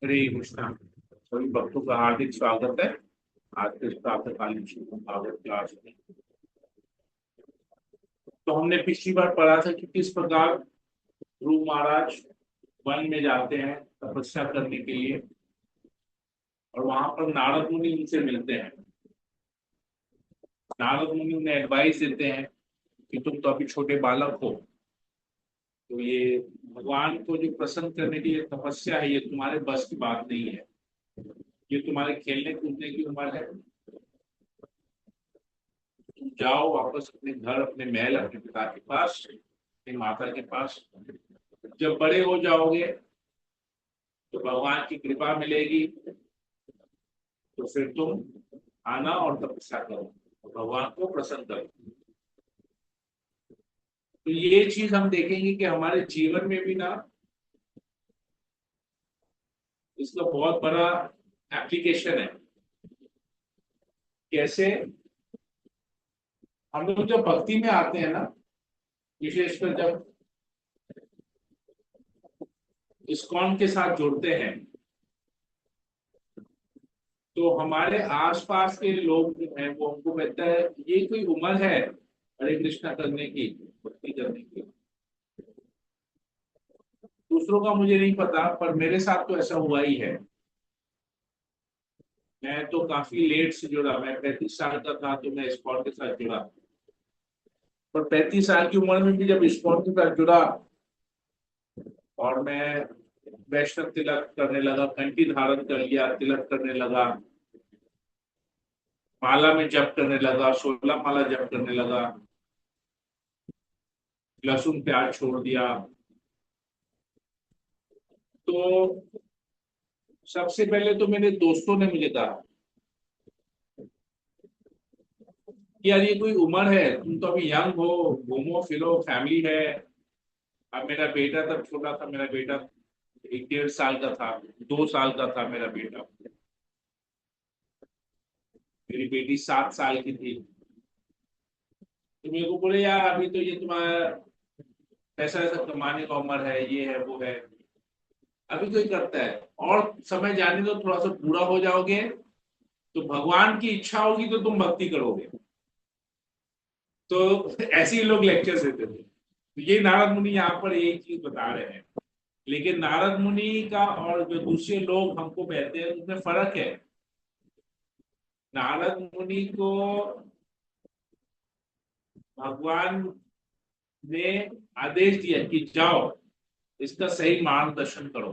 हरे कृष्णा। सभी भक्तों का हार्दिक स्वागत है आज के इस प्रातःकालीन शुभ भागवत क्लास में। तो हमने पिछली बार पढ़ा था कि किस प्रकार ध्रुव महाराज वन में जाते हैं तपस्या करने के लिए, और वहां पर नारद मुनि उनसे मिलते हैं। नारद मुनि उन्हें एडवाइस देते हैं कि तुम तो अभी छोटे बालक हो, तो ये भगवान को जो प्रसन्न करने की ये तपस्या है, ये तुम्हारे बस की बात नहीं है। ये तुम्हारे खेलने कूदने की उम्र है। तुम जाओ वापस अपने घर, अपने महल, अपने पिता के पास, अपनी माता के पास। जब बड़े हो जाओगे तो भगवान की कृपा मिलेगी, तो फिर तुम आना और तपस्या करो और भगवान को प्रसन्न करो। तो ये चीज हम देखेंगे कि हमारे जीवन में भी ना इसका बहुत बड़ा एप्लीकेशन है। कैसे? हम लोग जब भक्ति में आते हैं ना, विशेषकर जब इस्कॉन के साथ जुड़ते हैं, तो हमारे आसपास के लोग जो हैं वो हमको कहते हैं ये कोई उम्र है हरे कृष्णा करने की, भक्ति करने की। दूसरों का मुझे नहीं पता, पर मेरे साथ तो ऐसा हुआ ही है। मैं तो काफी लेट से जुड़ा, मैं 35 साल का था तो मैं स्पॉट के साथ जुड़ा। पर 35 साल की उम्र में भी जब स्पॉट के साथ जुड़ा और मैं वैष्णव तिलक करने लगा, कंठी धारण कर लिया, तिलक करने लगा, माला में जप करने लगा, 16 माला जप करने लगा, लहसुन प्याज छोड़ दिया, तो सबसे पहले तो मेरे दोस्तों ने मुझे कहा कि यार ये कोई उम्र है, तुम तो अभी यंग हो, घूमो फिरो, फैमिली है। अब मेरा बेटा तब छोटा था, मेरा बेटा 1 1.5 साल का था, 2 साल का था मेरा बेटा। मेरी बेटी 7 साल की थी। तो मेरे को बोले यार अभी तो ये तुम्हारा पैसा वैसा कमाने का उम्र है, ये है वो है, अभी कोई करता है, और समय जाने दो, थोड़ा सा बूढ़ा हो जाओगे तो भगवान की इच्छा होगी तो तुम भक्ति करोगे। तो ऐसे ही लोग लेक्चर देते थे। तो ये नारद मुनि यहाँ पर यही चीज बता रहे हैं। लेकिन नारद मुनि का और जो दूसरे लोग हमको कहते हैं उसमें फर्क है। नारद मुनि को भगवान ने आदेश दिया कि जाओ इसका सही मार्गदर्शन करो।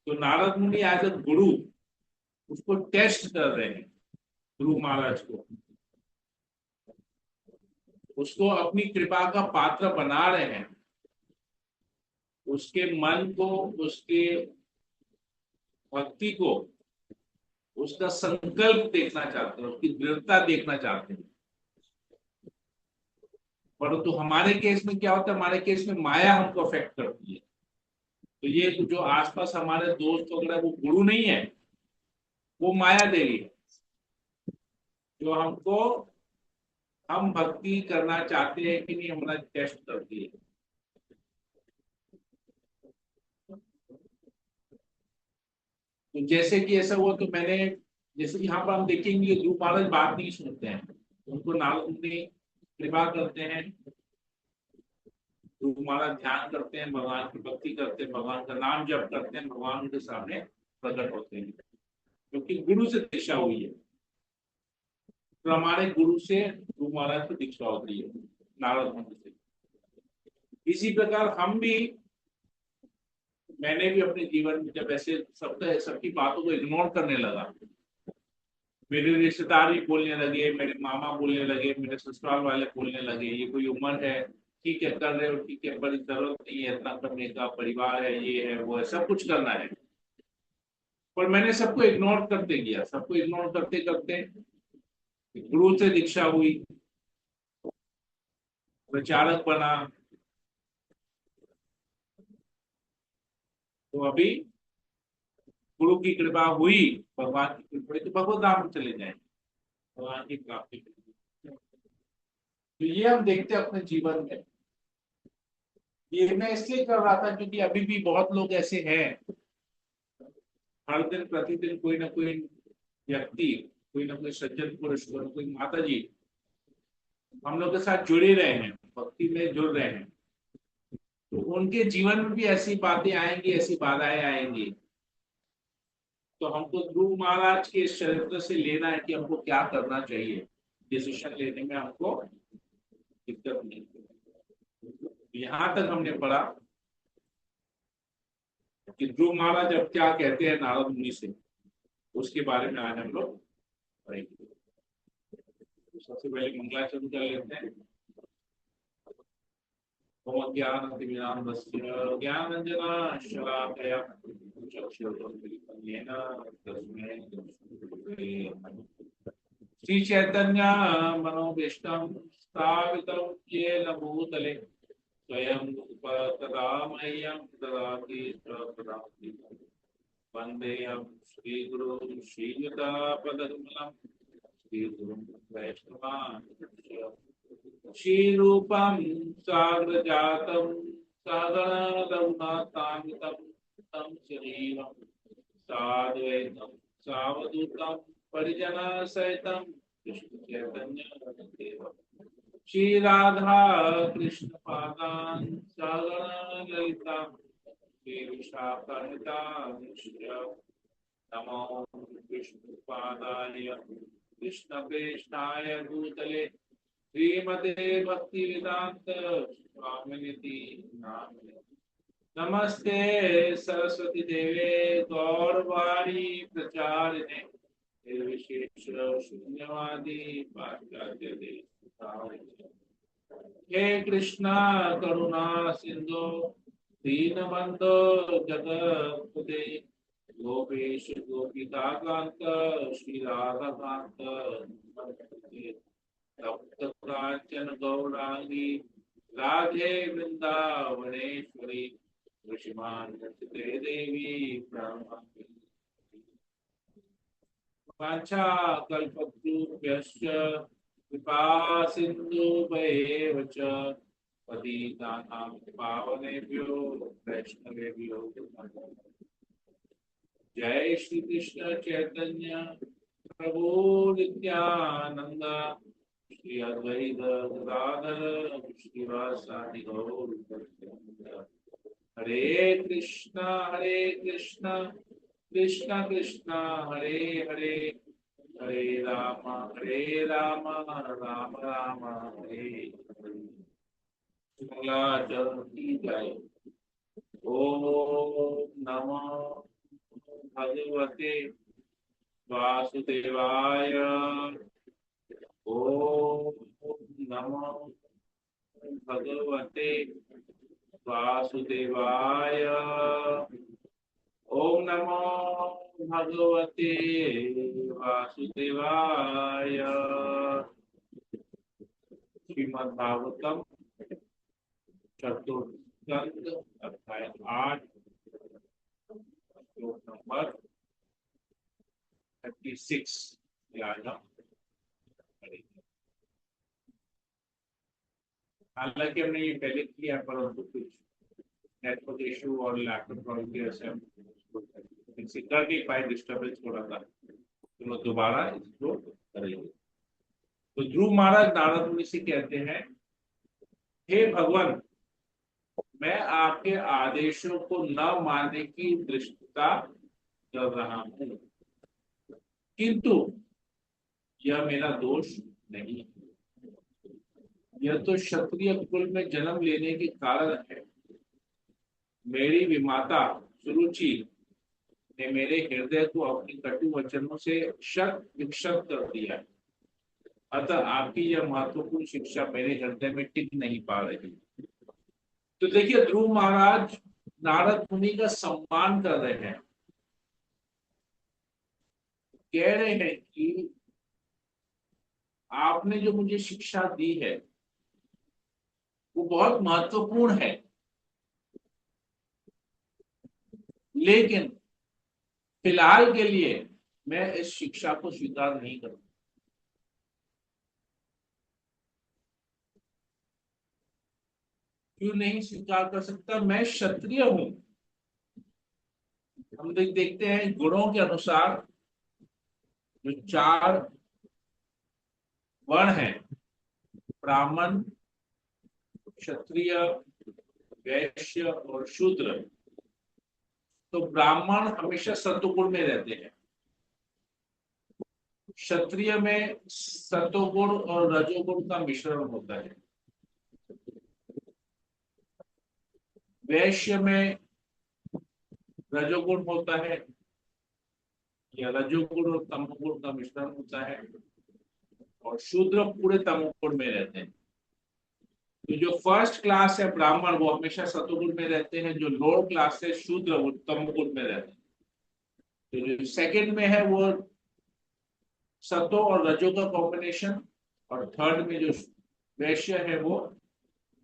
तो नारद मुनि एज अ गुरु उसको टेस्ट कर रहे हैं, गुरु महाराज को, उसको अपनी कृपा का पात्र बना रहे हैं। उसके मन को, उसके भक्ति को, उसका संकल्प देखना चाहते हैं, उसकी दृढ़ता देखना चाहते हैं। परंतु हमारे केस में क्या होता है, हमारे केस में माया हमको अफेक्ट करती है। तो ये जो आसपास हमारे दोस्त वगैरह वो गुरु नहीं है, वो माया देवी है, जो हमको, हम भक्ति करना चाहते हैं कि नहीं, हमारा टेस्ट करती है। तो जैसे कि ऐसा हुआ तो मैंने, जैसे कि यहाँ पर हम देखेंगे ध्रुव महाराज बात नहीं सुनते हैं, उनको नारद मुनि कृपा करते हैं। ध्रुव महाराज ध्यान करते हैं, भगवान की भक्ति करते हैं, भगवान का नाम जप करते हैं, भगवान उनके सामने प्रकट होते हैं, क्योंकि गुरु से दीक्षा हुई है। तो हमारे गुरु से ध्रुव महाराज को दीक्षा होती है, नारद मुनि से। इसी प्रकार हम भी, मैंने भी अपने जीवन में जब ऐसे सबका सबकी बातों को इग्नोर करने लगा, मेरे रिश्तेदार भी बोलने लगे, मेरे मामा बोलने लगे, मेरे ससुराल वाले बोलने लगे ये कोई उम्र है, ठीक है कर रहे हो, ठीक है, बड़ी जरूरत नहीं है इतना करने का, परिवार है, ये है वो है, सब कुछ करना है। पर मैंने सबको इग्नोर करते गया, सबको इग्नोर करते करते गुरु से दीक्षा हुई, प्रचारक बना। तो अभी गुरु की कृपा हुई, भगवान की कृपा हुई, तो भगवत धाम में चले जाएंगे, भगवान की प्राप्ति करेंगे। तो ये हम देखते हैं अपने जीवन में। ये मैं इसलिए कर रहा था क्योंकि अभी भी बहुत लोग ऐसे हैं हर दिन प्रतिदिन कोई ना कोई व्यक्ति, कोई ना कोई सज्जन पुरुष, कोई ना कोई माता जी हम लोग के साथ जुड़े रहे हैं, भक्ति में जुड़ रहे हैं, तो उनके जीवन में भी ऐसी बातें आएंगी, ऐसी बाधाएं आएंगी। तो हमको ध्रुव महाराज के इस चरित्र से लेना है कि हमको क्या करना चाहिए, डिसीजन लेने में हमको दिक्कत नहीं। यहां तक हमने पढ़ा कि ध्रुव महाराज अब क्या कहते हैं नारद मुनि से, उसके बारे में आज हम लोग पढ़ेंगे। तो सबसे पहले मंगलाचरण कर लेते हैं। ओम ज्ञानतिमिरान्धस्य ज्ञानाञ्जनशलाकया चक्षुरुन्मीलितं तस्मै श्री चैतन्य मनोभीष्टं स्थापितं येन भूतले स्वयं तदा मह्यं ददाति प्रदाति वन्देऽहं श्रीगुरुं श्रीयुतापदकमलं श्रीगुरुं वैष्णवांश्च श्रीरूपं साग्रजातं सहगण रघुनाथान्वितं तं शरीरं साद्वैतं सावधूतं परिजनसहितं कृष्ण चैतन्य श्री राधा कृष्ण पादान् सहगण ललिता श्री विशाखान्विता नमो विष्णुपादाय कृष्णप्रेष्ठाय भूतले श्रीमते भक्ति वेदांत स्वामिनिति नामिने। नमस्ते सरस्वती देवे गौरवाणी प्रचारिणे निर्विशेष शून्यवादी पाश्चात्य देश। हे कृष्णा करुणा सिंधु दीनबंधो जगत्पते गोपेश गोपिका कांत श्री राधा कांत कांचन गौरांगी राधे वृंदावनेश्वरी ऋषिमान देवी प्रणमामि। वांछा कल्पतरुभ्यश्च कृपा सिन्धुभ्येव च पतितानां पावनेभ्यो वैष्णवेभ्यो नमः। जय श्री कृष्ण चैतन्य प्रभु नित्यानंद श्री अद्वैत गदाधर श्रीवासादि गौर भक्तवृंद। हरे कृष्णा कृष्ण कृष्ण हरे हरे हरे राम राम राम हरे हरे। मंगलाचरण की जय। ओम नमः भगवते वासुदेवाय। ओम नमः भगवते वासुदेवाय। ओम नमो भगवते वासुदेवाय। श्रीमद्भागवतम चतुर्थ अध्याय 8 श्लोक नंबर 36 हालांकि हमने ये पहले किया, परंतु कुछ नेटवर्क इशू और लैपटॉप प्रॉब्लम की वजह से इसे कर नहीं पाए, डिस्टर्बेंस हो रहा था, तो मैं दोबारा इसको करेंगे। तो ध्रुव महाराज नारद मुनि से कहते हैं, हे भगवान, मैं आपके आदेशों को न मानने की दृष्टता कर रहा हूं, किंतु यह मेरा दोष नहीं है। यह तो क्षत्रिय कुल में जन्म लेने के कारण है। मेरी विमाता सुरुचि ने मेरे हृदय को अपनी कटु वचनों से शत विक्षत कर दिया। अतः आपकी यह महत्वपूर्ण शिक्षा मेरे हृदय में टिक नहीं पा रही। तो देखिए, ध्रुव महाराज नारद मुनि का सम्मान कर रहे हैं, कह रहे हैं कि आपने जो मुझे शिक्षा दी है वो बहुत महत्वपूर्ण है, लेकिन फिलहाल के लिए मैं इस शिक्षा को स्वीकार नहीं करूंगा। क्यों नहीं स्वीकार कर सकता? मैं क्षत्रिय हूं, हम देखते हैं गुणों के अनुसार जो चार वर्ण हैं, ब्राह्मण, क्षत्रिय, वैश्य और शूद्र। तो ब्राह्मण हमेशा सत्वगुण में रहते हैं, क्षत्रिय में सत्वगुण और रजोगुण का मिश्रण होता है, वैश्य में रजोगुण होता है या रजोगुण और तमोगुण का मिश्रण होता है, और शूद्र पूरे तमोगुण में रहते हैं। तो जो फर्स्ट क्लास है ब्राह्मण वो हमेशा सतोगुण में रहते हैं, जो लोअर क्लास है शूद्र वो तमोगुण में रहते हैं। तो जो सेकंड में है वो सतो और रजो का कॉम्बिनेशन, और थर्ड में जो वैश्य है वो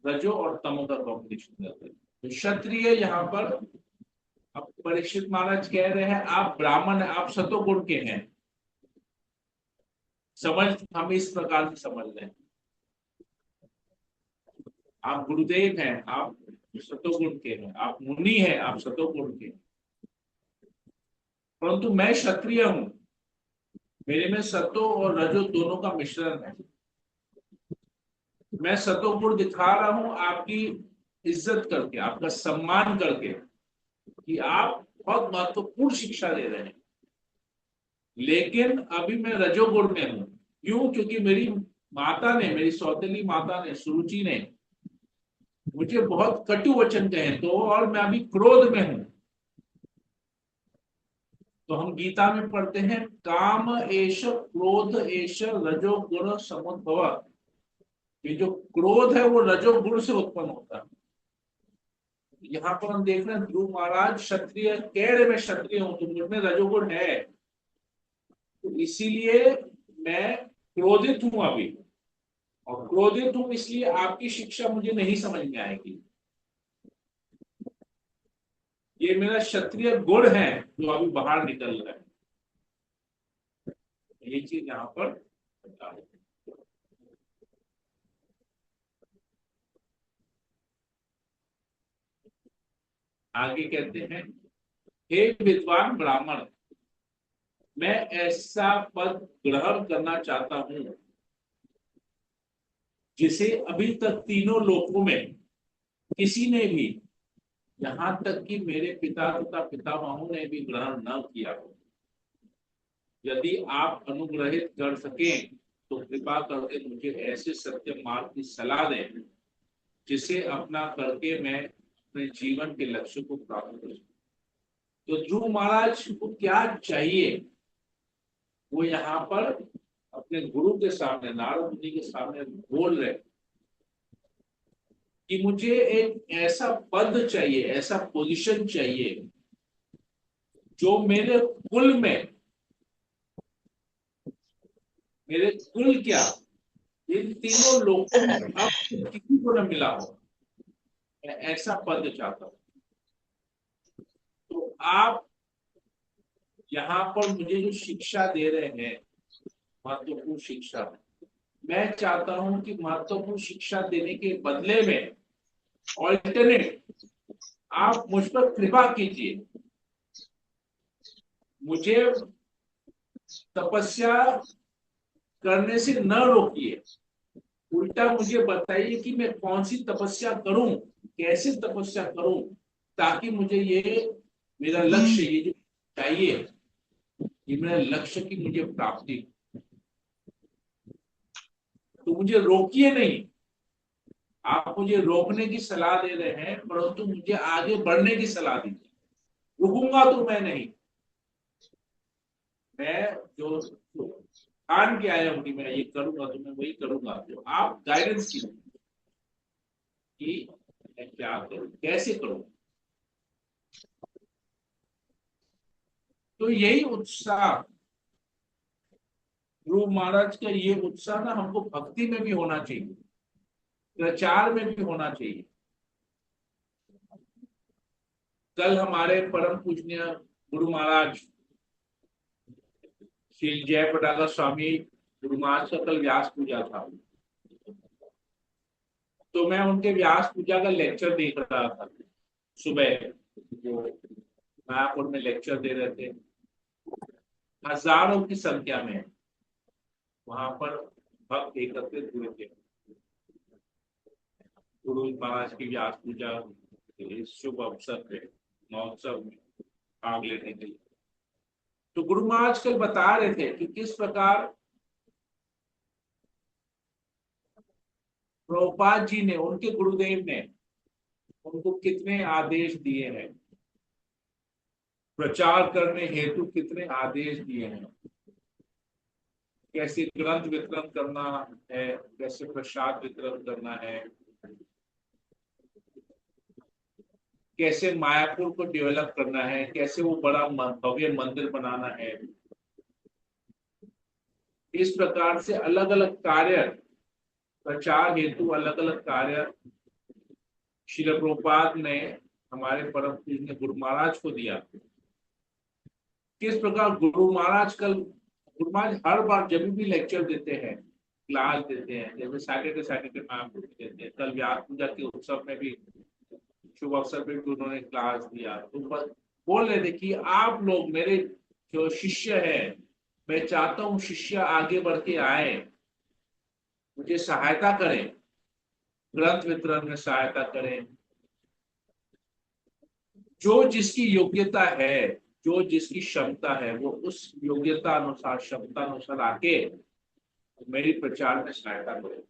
रजो और तमो का कॉम्बिनेशन रहता है। तो क्षत्रिय यहाँ पर, अब परीक्षित महाराज कह रहे हैं आप ब्राह्मण, आप सतोगुण के हैं। समझ हम इस प्रकार से समझ रहे हैं, आप गुरुदेव हैं, आप सतोगुण के हैं, आप मुनि हैं, आप सतोगुण के हैं। परंतु मैं क्षत्रिय हूं, मेरे में सतो और रजो दोनों का मिश्रण है। मैं सतोगुण दिखा रहा हूं आपकी इज्जत करके, आपका सम्मान करके, कि आप बहुत महत्वपूर्ण शिक्षा दे रहे हैं। लेकिन अभी मैं रजोगुण में हूं। क्यों? क्योंकि मेरी माता ने, मेरी सौतेली माता ने, सुरुचि ने मुझे बहुत कटु वचन कहे, तो और मैं अभी क्रोध में हूं। तो हम गीता में पढ़ते हैं काम एष क्रोध एष रजो गुण समुद्भव। ये जो क्रोध है वो रजोगुण से उत्पन्न होता है। यहाँ पर हम देख रहे हैं ध्रुव महाराज क्षत्रिय कह रहे, मैं क्षत्रिय हूं तो मुझ में रजोगुण है, तो इसीलिए मैं क्रोधित हूं अभी। और क्रोधित हूं इसलिए आपकी शिक्षा मुझे नहीं समझ में आएगी। ये मेरा क्षत्रिय गुण है जो अभी बाहर निकल रहा है। ये चीज यहाँ पर बता रहे हैं। आगे कहते हैं, हे विद्वान ब्राह्मण, मैं ऐसा पद ग्रहण करना चाहता हूं जिसे अभी तक तीनों लोकों में किसी ने भी, यहां तक कि मेरे पिता तथा पितामहों ने भी ग्रहण न किया हो। यदि आप अनुग्रहित कर सकें तो कृपा करके मुझे ऐसे सत्य मार्ग की सलाह दें जिसे अपना करके मैं अपने जीवन के लक्ष्य को प्राप्त कर सकूं। तो ध्रुव महाराज को क्या चाहिए, वो यहाँ पर अपने गुरु के सामने, नारद मुनि के सामने बोल रहे कि मुझे एक ऐसा पद चाहिए, ऐसा पोजीशन चाहिए जो मेरे कुल में, मेरे कुल क्या, इन तीनों लोगों में अब किसी को न मिला हो। मैं ऐसा पद चाहता हूं। तो आप यहाँ पर मुझे जो शिक्षा दे रहे हैं, महत्वपूर्ण शिक्षा, मैं चाहता हूं कि महत्वपूर्ण शिक्षा देने के बदले में ऑल्टरनेट आप मुझ पर कृपा कीजिए, मुझे तपस्या करने से न रोकिए। उल्टा मुझे बताइए कि मैं कौन सी तपस्या करूं, कैसे तपस्या करूं, ताकि मुझे ये मेरा लक्ष्य, ये जो चाहिए, ये मेरा लक्ष्य की मुझे प्राप्ति। तो मुझे रोकिए नहीं। आप मुझे रोकने की सलाह दे रहे हैं, परंतु मुझे आगे बढ़ने की सलाह दीजिए। रुकूंगा तो मैं नहीं। मैं जो ठान के आया हूं कि मैं ये करूंगा तो मैं वही करूंगा जो आप गाइडेंस कीजिए कि मैं क्या करूं, कैसे करूं। तो यही उत्साह, ध्रुव महाराज का ये उत्साह ना हमको भक्ति में भी होना चाहिए, प्रचार में भी होना चाहिए। कल हमारे परम पूजनीय गुरु महाराज श्री जय पटाका स्वामी गुरु महाराज का कल व्यास पूजा था। तो मैं उनके व्यास पूजा का लेक्चर देख रहा था सुबह, वो मायापुर में लेक्चर दे रहे थे, हजारों की संख्या में वहां पर भक्त एकत्रित हुए थे गुरु महाराज की व्यास पूजा के इस शुभ अवसर पे, महोत्सव में भाग लेने के लिए। तो गुरु महाराज कल बता रहे थे कि किस प्रकार प्रभुपाद जी ने, उनके गुरुदेव ने उनको कितने आदेश दिए हैं, प्रचार करने हेतु कितने आदेश दिए हैं, कैसे ग्रंथ वितरण करना है, कैसे प्रसाद वितरण करना है, कैसे मायापुर को डेवलप करना है, कैसे वो बड़ा भव्य मंदिर बनाना है। इस प्रकार से अलग अलग कार्य, प्रचार हेतु अलग अलग कार्य श्रील प्रभुपाद ने, हमारे परम पूज्य गुरु महाराज को दिया। किस प्रकार गुरु महाराज हर बार जब भी लेक्चर देते हैं, क्लास देते हैं, जैसे सैटरडे मैम देते हैं, कल व्यास पूजा के उत्सव में भी, शुभ अवसर पे भी उन्होंने क्लास दिया, तो बोल रहे थे कि आप लोग मेरे जो शिष्य है, मैं चाहता हूं शिष्य आगे बढ़ के आए, मुझे सहायता करें, ग्रंथ वितरण में सहायता करें। जो जिसकी योग्यता है, जो जिसकी क्षमता है, वो उस योग्यता अनुसार, क्षमता अनुसार आके मेरी प्रचार में सहायता करें।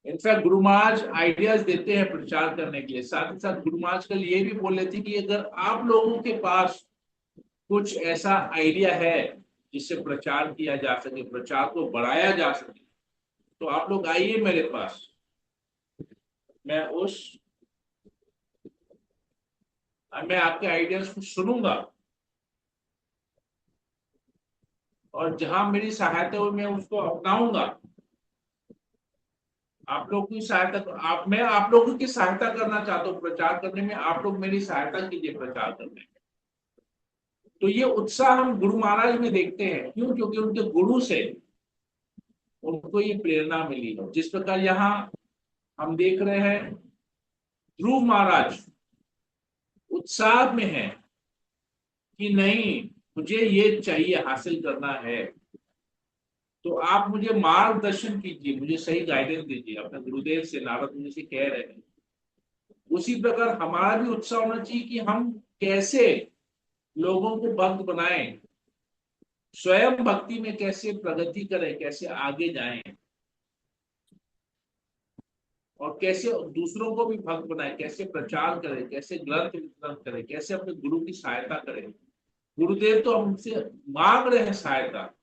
इनफैक्ट गुरु महाराज आइडियाज देते हैं प्रचार करने के लिए, साथ ही साथ गुरु महाराज कल ये भी बोल रहे थे कि अगर आप लोगों के पास कुछ ऐसा आइडिया है जिससे प्रचार किया जा सके, प्रचार को बढ़ाया जा सके, तो आप लोग आइए मेरे पास, मैं आपके आइडियाज को सुनूंगा, और जहां मेरी सहायता हो मैं उसको अपनाऊंगा। आप लोग की सहायता, मैं आप लोगों की सहायता करना चाहता हूँ प्रचार करने में, आप लोग मेरी सहायता कीजिए प्रचार करने में। तो ये उत्साह हम गुरु महाराज में देखते हैं। क्यों? क्योंकि उनके गुरु से उनको ये प्रेरणा मिली है। जिस प्रकार यहाँ हम देख रहे हैं ध्रुव महाराज उत्साह में है कि नहीं, मुझे ये चाहिए, हासिल करना है, तो आप मुझे मार्गदर्शन कीजिए, मुझे सही गाइडेंस दीजिए, अपने गुरुदेव से, नारद मुनि से कह रहे हैं। उसी प्रकार हमारा भी उत्साह होना चाहिए कि हम कैसे लोगों को भक्त बनाएं, स्वयं भक्ति में कैसे प्रगति करें, कैसे आगे जाएं, और कैसे दूसरों को भी भक्त बनाएं, कैसे प्रचार करें, कैसे ग्रंथ वितरण करें, कैसे अपने गुरु की सहायता करें। गुरुदेव तो हमसे मांग रहे हैं सहायता।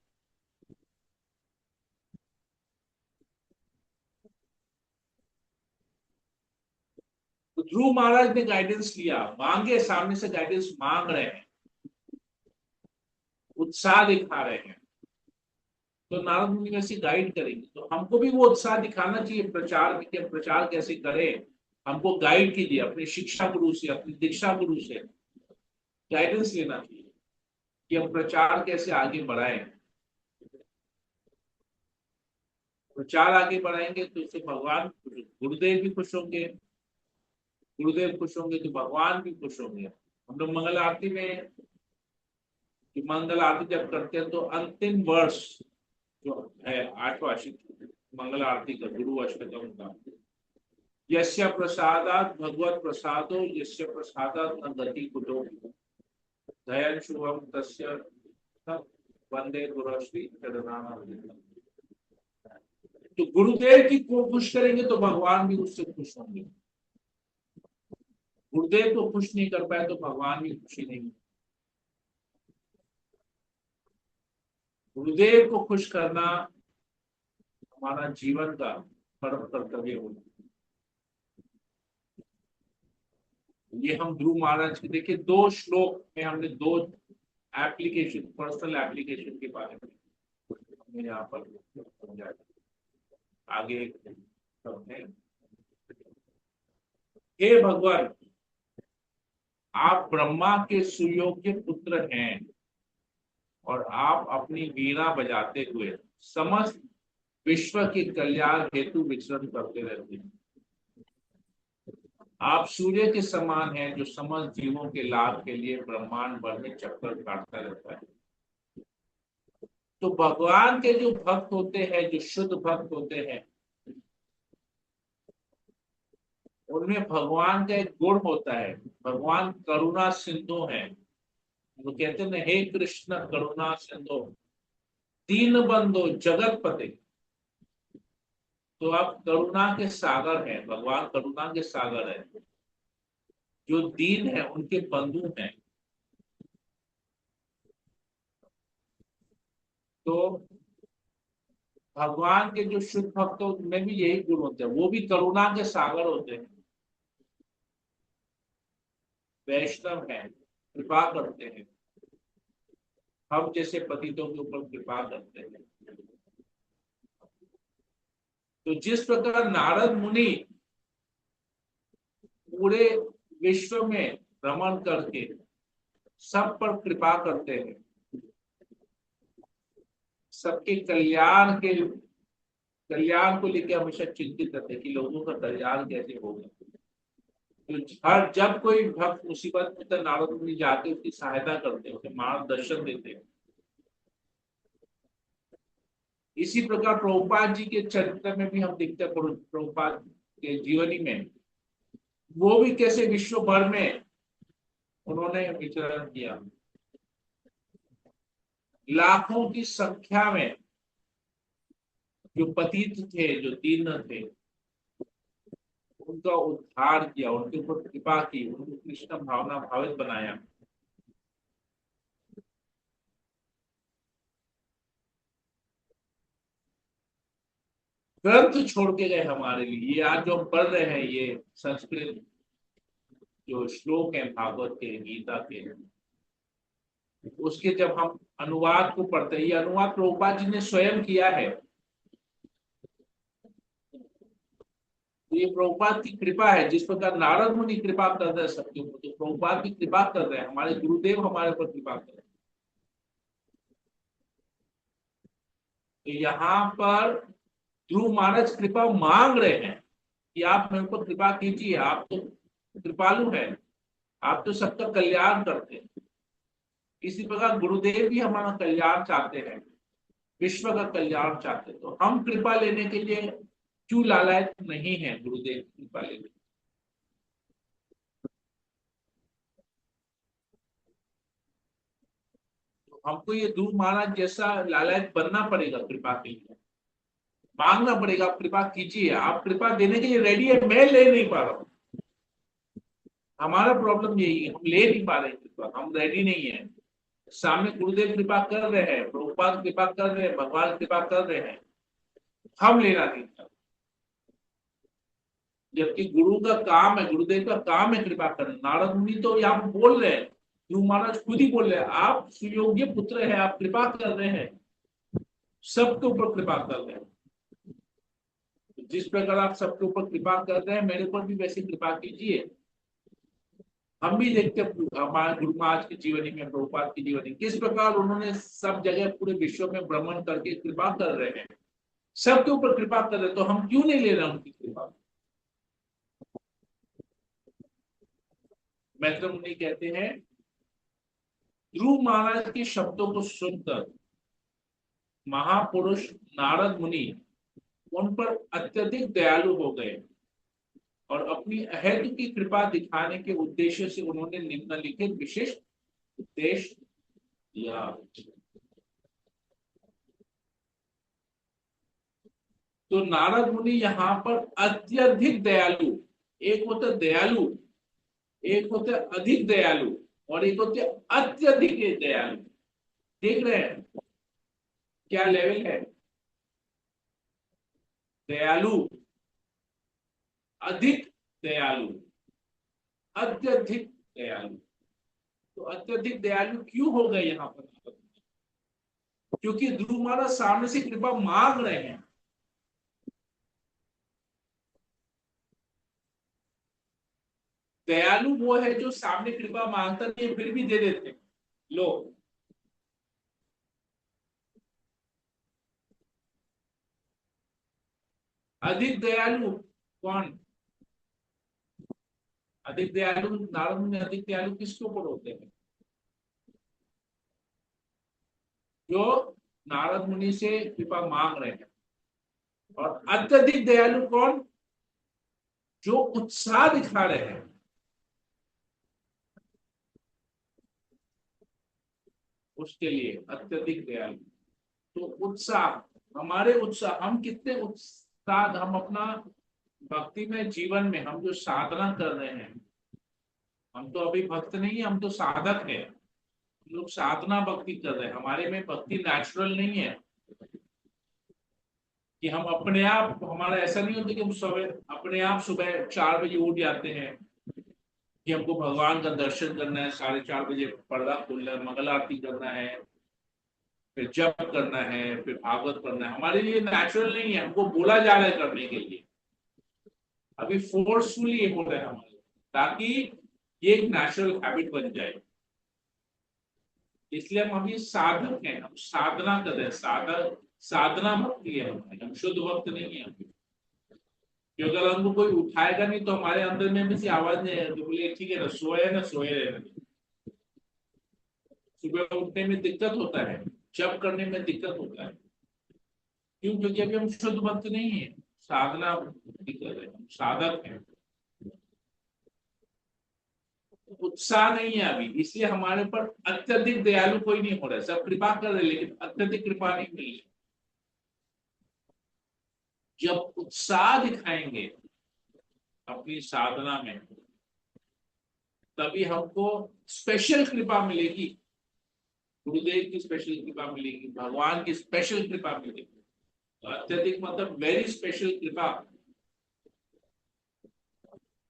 तो ध्रुव महाराज ने गाइडेंस लिया, मांगे, सामने से गाइडेंस मांग रहे हैं, उत्साह दिखा रहे हैं, तो नारद मुनि वैसे गाइड करेंगे। तो हमको भी वो उत्साह दिखाना चाहिए प्रचार में, कि प्रचार कैसे करें, हमको गाइड कीजिए, अपने शिक्षा गुरु से, अपने दीक्षा गुरु से गाइडेंस लेना चाहिए कि हम प्रचार कैसे आगे बढ़ाएं। प्रचार आगे बढ़ाएंगे तो इससे भगवान, गुरुदेव भी खुश होंगे, गुरुदेव खुश होंगे तो भगवान भी खुश होंगे। हम लोग मंगल आरती में, मंगल आरती जब करते हैं तो अंतिम वर्ष जो है आठवार्षिक मंगल आरती का, गुरु अष्टकम का, यस्य प्रसादात भगवत प्रसादो, यस्य प्रसादात न गति कुतो, दयन शुभम तस्य वंदे गुरुश्री चरणामृतम्। तो गुरुदेव की को खुश करेंगे तो भगवान भी उससे खुश होंगे। गुरुदेव को खुश नहीं कर पाए तो भगवान भी खुशी नहीं। गुरुदेव को खुश करना हमारा जीवन का परम कर्तव्य होगा। ये हम ध्रुव महाराज के देखिए, 2 श्लोक में हमने 2 एप्लीकेशन, पर्सनल एप्लीकेशन के बारे में हमने यहाँ पर समझा। आगे सब है, हे भगवान, आप ब्रह्मा के सुयोग्य पुत्र हैं और आप अपनी वीणा बजाते हुए समस्त विश्व के कल्याण हेतु विचरण करते रहते हैं। आप सूर्य के समान हैं जो समस्त जीवों के लाभ के लिए ब्रह्मांड भर में चक्कर काटता रहता है। तो भगवान के जो भक्त होते हैं, जो शुद्ध भक्त होते हैं, उनमें भगवान का एक गुण होता है। भगवान करुणा सिंधु है। वो कहते हैं ना, हे कृष्ण करुणा सिंधु दीन बंधु जगत पते। तो आप करुणा के सागर हैं, भगवान करुणा के सागर है। जो दीन है उनके बंधु हैं। तो भगवान के जो शुद्ध भक्त होते हैं, उनमें भी यही गुण होते हैं, वो भी करुणा के सागर होते हैं। वैष्णव हैं, कृपा करते हैं, हम जैसे पतितों के ऊपर कृपा करते हैं। तो जिस प्रकार नारद मुनि पूरे विश्व में भ्रमण करके सब पर कृपा करते हैं, सबके कल्याण को लेकर हमेशा चिंतित रहते हैं कि लोगों का कल्याण कैसे होगा। तो हर जब कोई भक्त मुसीबत में, तो नारद मुनि जाके उसकी सहायता करते हैं, उसे मार्गदर्शन देते हैं। इसी प्रकार प्रभुपाद जी के चरित्र में भी हम देखते हैं, प्रभुपाद के जीवनी में वो भी कैसे विश्व भर में उन्होंने विचरण किया। लाखों की संख्या में जो पतित थे, जो दीन थे, उनका उद्धार किया, उनके ऊपर कृपा की, उनको कृष्ण भावना भावित बनाया। ग्रंथ छोड़ के गए हमारे लिए। ये आज जो हम पढ़ रहे हैं, ये संस्कृत जो श्लोक है भागवत के, गीता के, उसके जब हम अनुवाद को पढ़ते हैं, ये अनुवाद प्रभुपाद जी ने स्वयं किया है। तो ये प्रभुपाद की कृपा है। जिस प्रकार नारद मुनि कृपा कर रहे हैं सबके ऊपर, तो प्रभुपाद भी कृपा कर रहे हैं, हमारे गुरुदेव हमारे ऊपर कृपा कर रहे हैं। तो यहाँ पर ध्रुव महाराज कृपा मांग रहे हैं कि आप मेरे ऊपर कृपा कीजिए, आप तो कृपालु हैं, आप तो सबका कल्याण करते हैं। इसी प्रकार गुरुदेव भी हमारा कल्याण चाहते हैं, विश्व का कल्याण चाहते हैं। तो हम कृपा लेने के लिए क्यों लालायत नहीं है गुरुदेव की कृपा लेने। तो हमको ये ध्रुव महाराज जैसा लालायत बनना पड़ेगा, कृपा के लिए मांगना पड़ेगा, आप कृपा कीजिए। आप कृपा देने के लिए रेडी है, मैं ले नहीं पा रहा हूँ। हमारा प्रॉब्लम यही है, हम ले नहीं पा रहे हैं कृपा, हम रेडी नहीं है। सामने गुरुदेव कृपा कर रहे हैं, प्रभुपाद कृपा कर रहे हैं, भगवान कृपा कर रहे हैं, हम लेना नहीं चाहते। जबकि गुरु का काम है, गुरुदेव का काम है कृपा करना। नारद मुनि तो यहाँ बोल रहे हैं, ध्रुव महाराज खुद ही बोल रहे हैं, आप सुयोग्य पुत्र है, आप कृपा कर रहे हैं, सबके ऊपर कृपा कर रहे हैं। जिस प्रकार आप सबके ऊपर कृपा कर रहे हैं, मेरे ऊपर भी वैसे कृपा कीजिए। हम भी देखते हैं हमारे गुरु महाराज की जीवनी में, प्रभुपाद की जीवनी, किस प्रकार उन्होंने सब जगह पूरे विश्व में भ्रमण करके कृपा कर रहे हैं, सबके ऊपर कृपा कर रहे हैं। तो हम क्यों नहीं ले रहे उनकी कृपा। मैत्र मुनि कहते हैं, ध्रुव महाराज के शब्दों को सुनकर महापुरुष नारद मुनि उन पर अत्यधिक दयालु हो गए और अपनी अहेतु की कृपा दिखाने के उद्देश्य से उन्होंने निम्नलिखित विशिष्ट उपदेश दिया। तो नारद मुनि यहाँ पर अत्यधिक दयालु, एक होता दयालु, एक होता अधिक दयालु, और एक होते अत्यधिक दयालु। देख रहे हैं क्या लेवल है। दयालु, अधिक दयालु, अत्यधिक दयालु। तो अत्यधिक दयालु क्यों हो गए यहाँ पर? क्योंकि ध्रुव महाराज सामने से कृपा मांग रहे हैं। दयालु वो है जो सामने कृपा मांगता नहीं फिर भी दे देते हैं। लो, अधिक दयालु कौन? अधिक दयालु, नारद मुनि अधिक दयालु किसके ऊपर होते हैं? जो नारद मुनि से कृपा मांग रहे हैं। और अत्यधिक दयालु कौन? जो उत्साह दिखा रहे हैं। उसके लिए अत्यधिक दयालु। तो उत्साह, हमारे उत्साह, हम कितने उत्साह, हम अपना भक्ति में जीवन में हम जो साधना कर रहे हैं, हम तो अभी भक्त नहीं है, हम तो साधक है। हम लोग साधना भक्ति कर रहे हैं, हमारे में भक्ति नेचुरल नहीं है कि हम अपने आप, हमारा ऐसा नहीं होता कि हम सुबह अपने आप सुबह 4 बजे उठ जाते हैं कि हमको भगवान का दर्शन करना है, 4:30 बजे पर्दा खोलना है, मंगल आरती करना है, फिर जप करना है, फिर भागवत करना है। हमारे लिए नेचुरल नहीं है, हमको बोला जा रहा है करने के लिए। अभी फोर्सफुली ये हो रहा है हमारे, ताकि ये एक नेचुरल हैबिट बन जाए। इसलिए हम अभी साधक हैं, हम साधना कर रहे हैं, साधक साधना भक्ति है हमारी, हम शुद्ध भक्त नहीं है अभी। क्योंकि अगर हमको कोई उठाएगा नहीं तो हमारे अंदर में भी सी आवाज नहीं आएगी, तो बोले ठीक है ना, सोए ना सोए रहने। सुबह उठने में दिक्कत होता है, जप करने में दिक्कत होता है। क्यों? क्योंकि अभी हम शुद्ध भक्त नहीं है, साधना भक्ति कर रहे हैं, हम साधक हैं। उत्साह नहीं है अभी, इसलिए हमारे ऊपर अत्यधिक दयालु कोई नहीं हो रहा है। सब कृपा कर रहे हैं, लेकिन अत्यधिक कृपा नहीं मिल रही। जब उत्साह दिखाएंगे अपनी साधना में, तभी हमको स्पेशल कृपा मिलेगी। गुरुदेव की स्पेशल कृपा मिलेगी, भगवान की स्पेशल कृपा मिलेगी। तो अत्यधिक मतलब वेरी स्पेशल कृपा।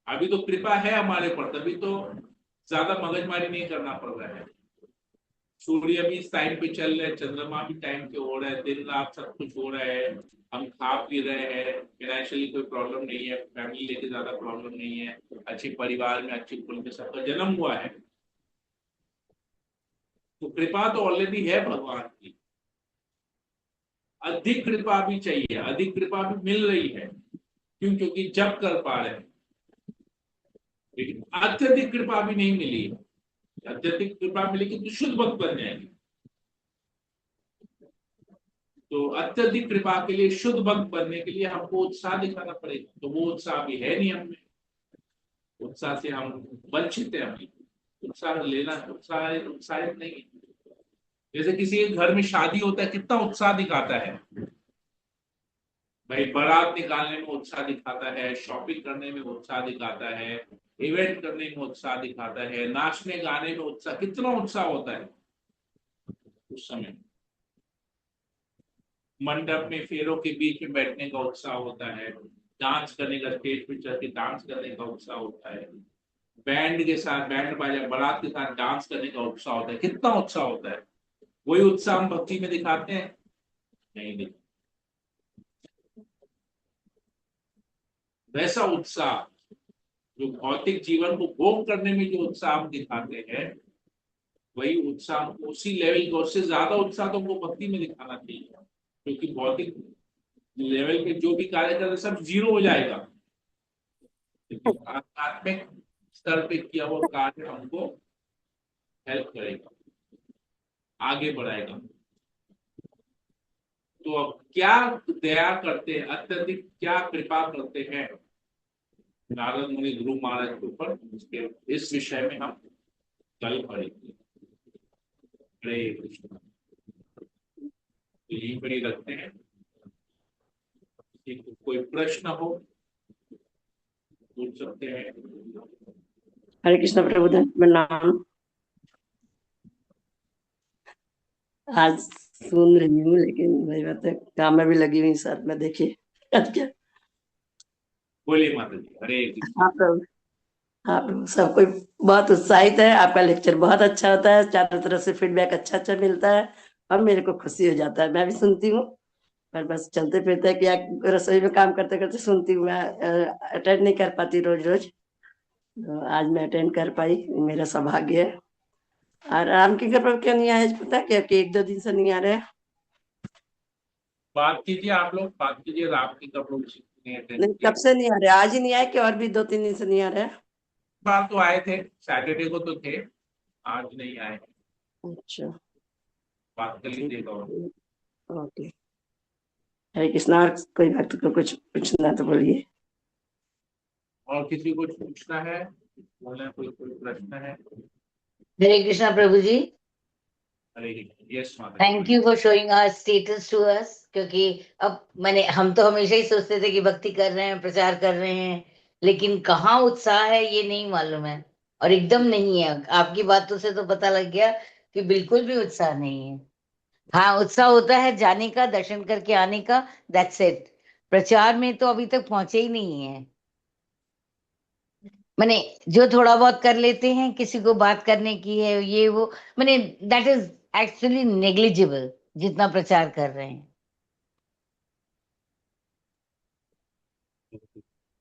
अभी तो कृपा है हमारे पर, तभी तो ज्यादा मगजमारी नहीं करना पड़ रहा है। सूर्य भी टाइम पे चल रहे हैं, चंद्रमा भी टाइम पे हो रहा है, दिन रात सब कुछ हो रहा है, हम खा पी रहे हैं, फाइनेंशियली कोई प्रॉब्लम नहीं है, फैमिली लेके ज्यादा प्रॉब्लम नहीं है, अच्छे परिवार में अच्छे कुल में सबका जन्म हुआ है। तो कृपा तो ऑलरेडी है भगवान की। अधिक कृपा भी चाहिए, अधिक कृपा भी मिल रही है। क्यों? क्योंकि जब कर पा रहे हैं, लेकिन अत्यधिक कृपा भी नहीं मिली है। अत्यधिक कृपा मिलेगी तो शुद्ध भक्त बन जाएंगे। तो अत्यधिक कृपा के लिए, शुद्ध भक्त बनने के लिए हमको उत्साह दिखाना पड़ेगा, तो वो उत्साह भी है नहीं हमें। उत्साह से हम वंचित हैं अभी। उत्साह लेना, उत्साहित नहीं है। जैसे किसी के घर में शादी होता है, कितना उत्साह दिखाता है भाई, बारात निकालने में उत्साह दिखाता है, शॉपिंग करने में उत्साह दिखाता है, इवेंट करने में उत्साह दिखाता है, नाचने गाने में उत्साह, कितना उत्साह होता है उस समय। मंडप में फेरों के बीच में बैठने का उत्साह होता है, डांस करने का, स्टेज पे चढ़ के डांस करने का उत्साह होता है, बैंड के साथ, बैंड बाजा बारात के साथ डांस करने का उत्साह होता है, कितना उत्साह होता है। वही उत्साह हम भक्ति में दिखाते हैं? नहीं दिखाते। वैसा उत्साह जो भौतिक जीवन को भोग करने में जो उत्साह हम दिखाते हैं, वही उत्साह, उसी लेवल का, उससे ज्यादा उत्साह तो हमको भक्ति में दिखाना चाहिए। क्योंकि भौतिक लेवल पे जो भी कार्य कर रहे सब जीरो हो जाएगा, लेकिन आध्यात्मिक स्तर पे किया हुआ कार्य हमको हेल्प करेगा, आगे बढ़ाएगा। तो अब क्या दया करते हैं, अत्यधिक क्या कृपा करते हैं नारद मुनि गुरु महाराज के ऊपर, इसके इस विषय में हम कल पढ़ेंगे। हरे कृष्ण। तो यहीं पर ही रखते हैं। कोई प्रश्न हो पूछ सकते हैं। हरे कृष्ण प्रभुदेव, प्रणाम। आज सुन रही हूँ, लेकिन वही बात है, काम में भी लगी हुई साथ में। देखिए आज क्या। बोलिए माता जी, हरे कृष्ण। हाँ प्रभु, हाँ प्रभु, सब कोई बहुत उत्साहित है। आपका लेक्चर बहुत अच्छा होता है, चारों तरफ से फीडबैक अच्छा अच्छा मिलता है और मेरे को खुशी हो जाता है। मैं भी सुनती हूँ, पर बस चलते फिरते कि रसोई में काम करते करते सुनती हूँ। मैं अटेंड नहीं कर पाती रोज रोज, तो आज मैं अटेंड कर पाई, मेरा सौभाग्य है। और राम की कृपा क्या नहीं आया पता है क्या, कि 1-2 दिन से नहीं आ रहे हैं। बात कीजिए, आप लोग बात कीजिए, राम की कब लोग नहीं अटेंड नहीं, किए। कब से नहीं आ रहे, आज ही नहीं आए कि और भी 2-3 दिन से नहीं आ रहे हैं? बार तो आए थे, सैटरडे को तो थे, आज नहीं आए। अच्छा, बात कर ठीक लीजिएगा। है, ओके। हरे कृष्णा, और कोई भक्त को कुछ पूछना तो बोलिए। और किसी को कुछ पूछना है, बोलना, कोई कोई प्रश्न है? हरे कृष्णा प्रभु जी। हरे यस माता जी, थैंक बोलिए। You for showing our status to us, क्योंकि अब मैंने हम तो हमेशा ही सोचते थे कि भक्ति कर रहे हैं, प्रचार कर रहे हैं, लेकिन कहाँ उत्साह है ये नहीं मालूम है, और एकदम नहीं है। आपकी बातों से तो पता लग गया कि बिल्कुल भी उत्साह नहीं है। हाँ, उत्साह होता है जाने का, दर्शन करके आने का, दैट्स इट। प्रचार में तो अभी तक पहुंचे ही नहीं है। मैंने जो थोड़ा बहुत कर लेते हैं, किसी को बात करने की है ये वो, मैंने दैट इज एक्चुअली नेग्लिजिबल जितना प्रचार कर रहे हैं।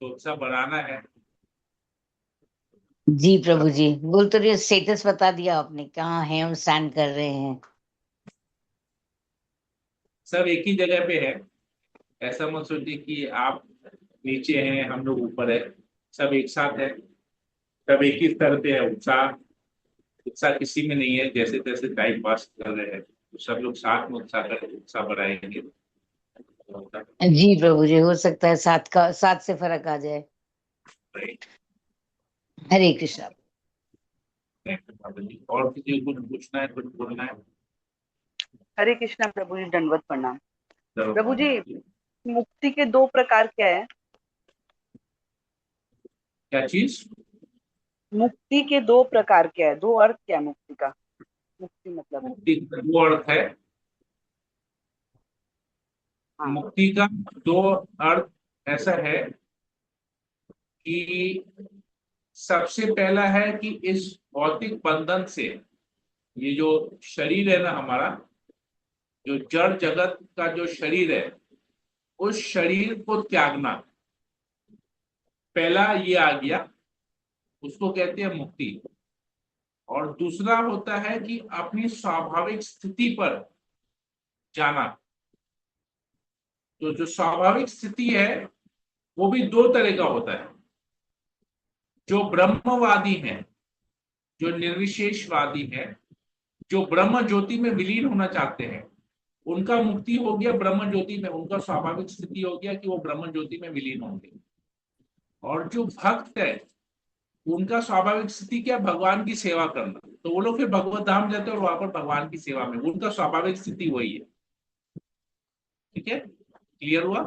तो उत्साह बढ़ाना है। जी प्रभु जी, बोल तो रही स्टेटस बता दिया आपने, कहाँ है हम स्टैंड कर रहे हैं। सब एक ही जगह पे है। ऐसा मत सोचिए कि आप नीचे हैं, हम लोग ऊपर है। सब एक साथ है, सब एक ही स्तर पे है। उत्साह उत्साह किसी में नहीं है, जैसे तैसे टाइम पास कर रहे हैं, तो सब लोग साथ में उत्साह कर उत्साह बढ़ाएंगे। जी प्रभु जी, हो सकता है साथ से फर्क आ जाए। हरे कृष्णा। और किसी को कुछ पूछना है, कुछ बोलना है? हरे कृष्णा प्रभु जी, दंडवत प्रणाम। जरूर। प्रभु जी, मुक्ति के दो प्रकार क्या है? क्या चीज? मुक्ति के दो प्रकार क्या है? दो अर्थ क्या है मुक्ति का? मुक्ति मतलब? मुक्ति का दो अर्थ है। हाँ। मुक्ति का दो अर्थ ऐसा है कि सबसे पहला है कि इस भौतिक बंधन से, ये जो शरीर है ना हमारा, जो जड़ जगत का जो शरीर है, उस शरीर को त्यागना, पहला ये आ गया, उसको कहते हैं मुक्ति। और दूसरा होता है कि अपनी स्वाभाविक स्थिति पर जाना। तो जो स्वाभाविक स्थिति है वो भी दो तरह का होता है। जो ब्रह्मवादी हैं, जो निर्विशेषवादी हैं, जो ब्रह्म ज्योति में विलीन होना चाहते हैं, उनका मुक्ति हो गया ब्रह्म ज्योति में, उनका स्वाभाविक स्थिति हो गया कि वो ब्रह्म ज्योति में विलीन होंगे। और जो भक्त है, उनका स्वाभाविक स्थिति क्या? भगवान की सेवा करना। तो वो लोग फिर भगवत धाम जाते हैं और वहां पर भगवान की सेवा में, उनका स्वाभाविक स्थिति वही है। ठीक है, क्लियर हुआ?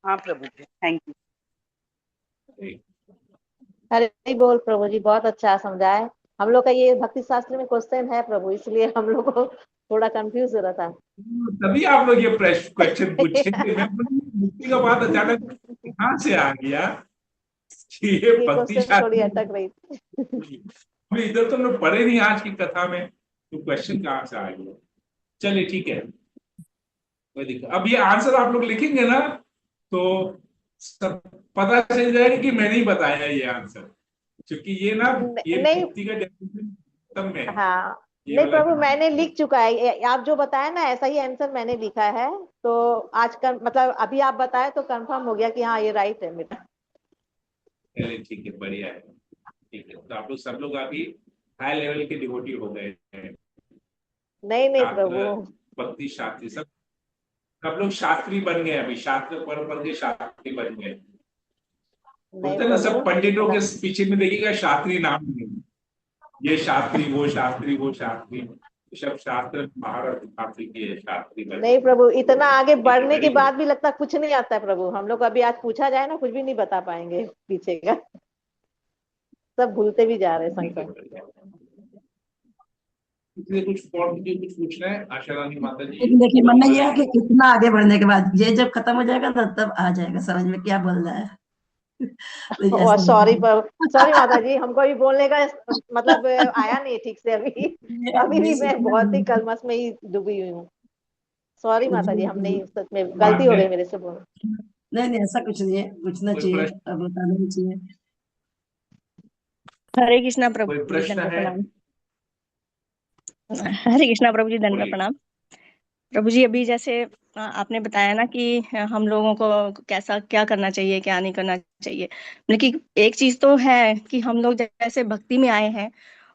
हाँ प्रभु जी, थैंक यू। हरे बोल प्रभु जी, बहुत अच्छा समझाए। हम लोग का ये भक्ति शास्त्र में क्वेश्चन है प्रभु, इसलिए हम लोग को थोड़ा कंफ्यूज हो रहा था। तभी आप लोग ये क्वेश्चन पूछे थे। मैं मुक्ति का बात अचानक कहाँ से आ गया कि ये ये भक्ति क्वेश्चन थोड़ी शास्त्र अटक रही थी। में इधर तो लोग पढ़े नहीं आज की कथा में, तो क्वेश्चन कहाँ से आ गया? चलिए ठीक है, कोई दिक्कत। अब ये आंसर आप लोग लिखेंगे ना, तो सब पता चल जाएगा कि मैंने ही बताया ये आंसर, क्योंकि ये ना, ये नहीं, मुक्ति का डेफिनेशन खत्म में है, हाँ ये नहीं वाला प्रभु, ध्यान। मैंने लिख चुका है। आप जो बताया ना, ऐसा ही आंसर मैंने लिखा है। तो आज का मतलब अभी आप बताए तो कंफर्म हो गया कि हाँ ये राइट है मेरा। चलिए ठीक है, बढ़िया है। ठीक है, तो आप लोग सब लोग अभी हाई लेवल के डिवोटी हो गए हैं। नहीं नहीं शास्त्र, प्रभु, भक्ति शास्त्री, सब लोग शास्त्री बन गए। अभी शास्त्र पढ़ पढ़ के शास्त्री बन गए। नहीं बोलते हैं ना, प्रभु, सब पंडितों के इतना पीछे में देखिएगा शास्त्री नाम नहीं है। ये शास्त्री, वो शास्त्री, वो शास्त्री, सब शास्त्र महारथ शास्त्री के शास्त्री बन नहीं गए। प्रभु, इतना आगे ठीक है, बढ़ने वेरी के गुड। बाद भी लगता कुछ नहीं आता है प्रभु। हम लोग अभी आज पूछा जाए ना, कुछ भी नहीं बता पाएंगे पीछे का। सब भूलते भी जा रहे हैं संग ठीक है, संग। बढ़िया। इसलिए कुछ और मुझे कुछ पूछना है आशा रानी माता जी? लेकिन देखिए, मन में ये है कि इतना आगे बढ़ने के बाद ये जब खत्म हो जाएगा ना, तब आ जाएगा समझ में क्या बोल रहा है। तो ये और ऐसा सॉरी होता सॉरी माता जी, हमको भी बोलने का मतलब आया नहीं ठीक से अभी। है। अभी भी बीच मैं में बहुत ही कलमस में ही डूबी हुई हूँ। सॉरी कुछ माता जी, भी हम नहीं, सच में बात गलती हो है, गई मेरे से बोल। नहीं नहीं, ऐसा कुछ नहीं है, पूछना कोई चाहिए प्रश्न? और बताना भी चाहिए। हरे कृष्णा प्रभु कोई जी, प्रश्न दंडवत है? प्रणाम। हरे कृष्णा प्रभु जी, दंडवत बोलिए। प्रणाम। प्रभु जी, अभी जैसे आपने बताया ना कि हम लोगों को कैसा क्या करना चाहिए, क्या नहीं करना चाहिए। लेकिन एक चीज तो है कि हम लोग जैसे भक्ति में आए हैं,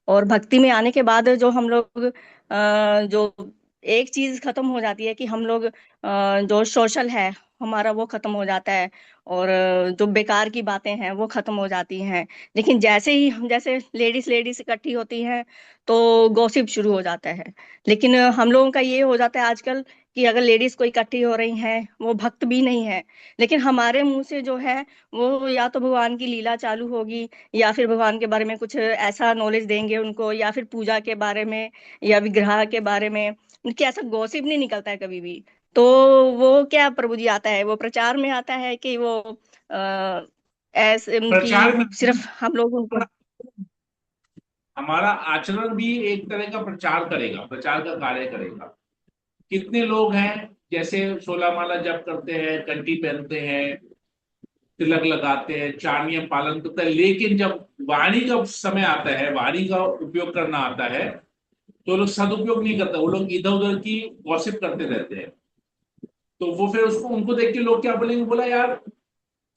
और भक्ति में आने के बाद जो हम लोग जो एक चीज खत्म हो जाती है कि हम लोग जो सोशल है हमारा वो खत्म हो जाता है, और जो बेकार की बातें हैं वो खत्म हो जाती हैं। लेकिन जैसे ही हम जैसे लेडीज लेडीज इकट्ठी होती हैं तो गॉसिप शुरू हो जाता है। लेकिन हम लोगों का ये हो जाता है आजकल कि अगर लेडीज को इकट्ठी हो रही हैं वो भक्त भी नहीं है, लेकिन हमारे मुंह से जो है वो या तो भगवान की लीला चालू होगी, या फिर भगवान के बारे में कुछ ऐसा नॉलेज देंगे उनको, या फिर पूजा के बारे में या विग्रह के बारे में। उनके ऐसा गॉसिप नहीं निकलता है कभी भी। तो वो क्या प्रभु जी आता है, वो प्रचार में आता है कि वो आ, ऐसे प्रचार में कि सिर्फ हम लोग उनको। हमारा आचरण भी एक तरह का प्रचार करेगा, प्रचार का कार्य करेगा। कितने लोग हैं जैसे 16 माला जप करते हैं, कंठी पहनते हैं, तिलक लगाते हैं, चार नियम पालन करते हैं, लेकिन जब वाणी का समय आता है, वाणी का उपयोग करना आता है, तो लोग सदुपयोग नहीं करते, वो लोग इधर उधर की गॉसिप करते रहते हैं। तो वो फिर उसको उनको देख के लोग क्या बोलेंगे, बोला यार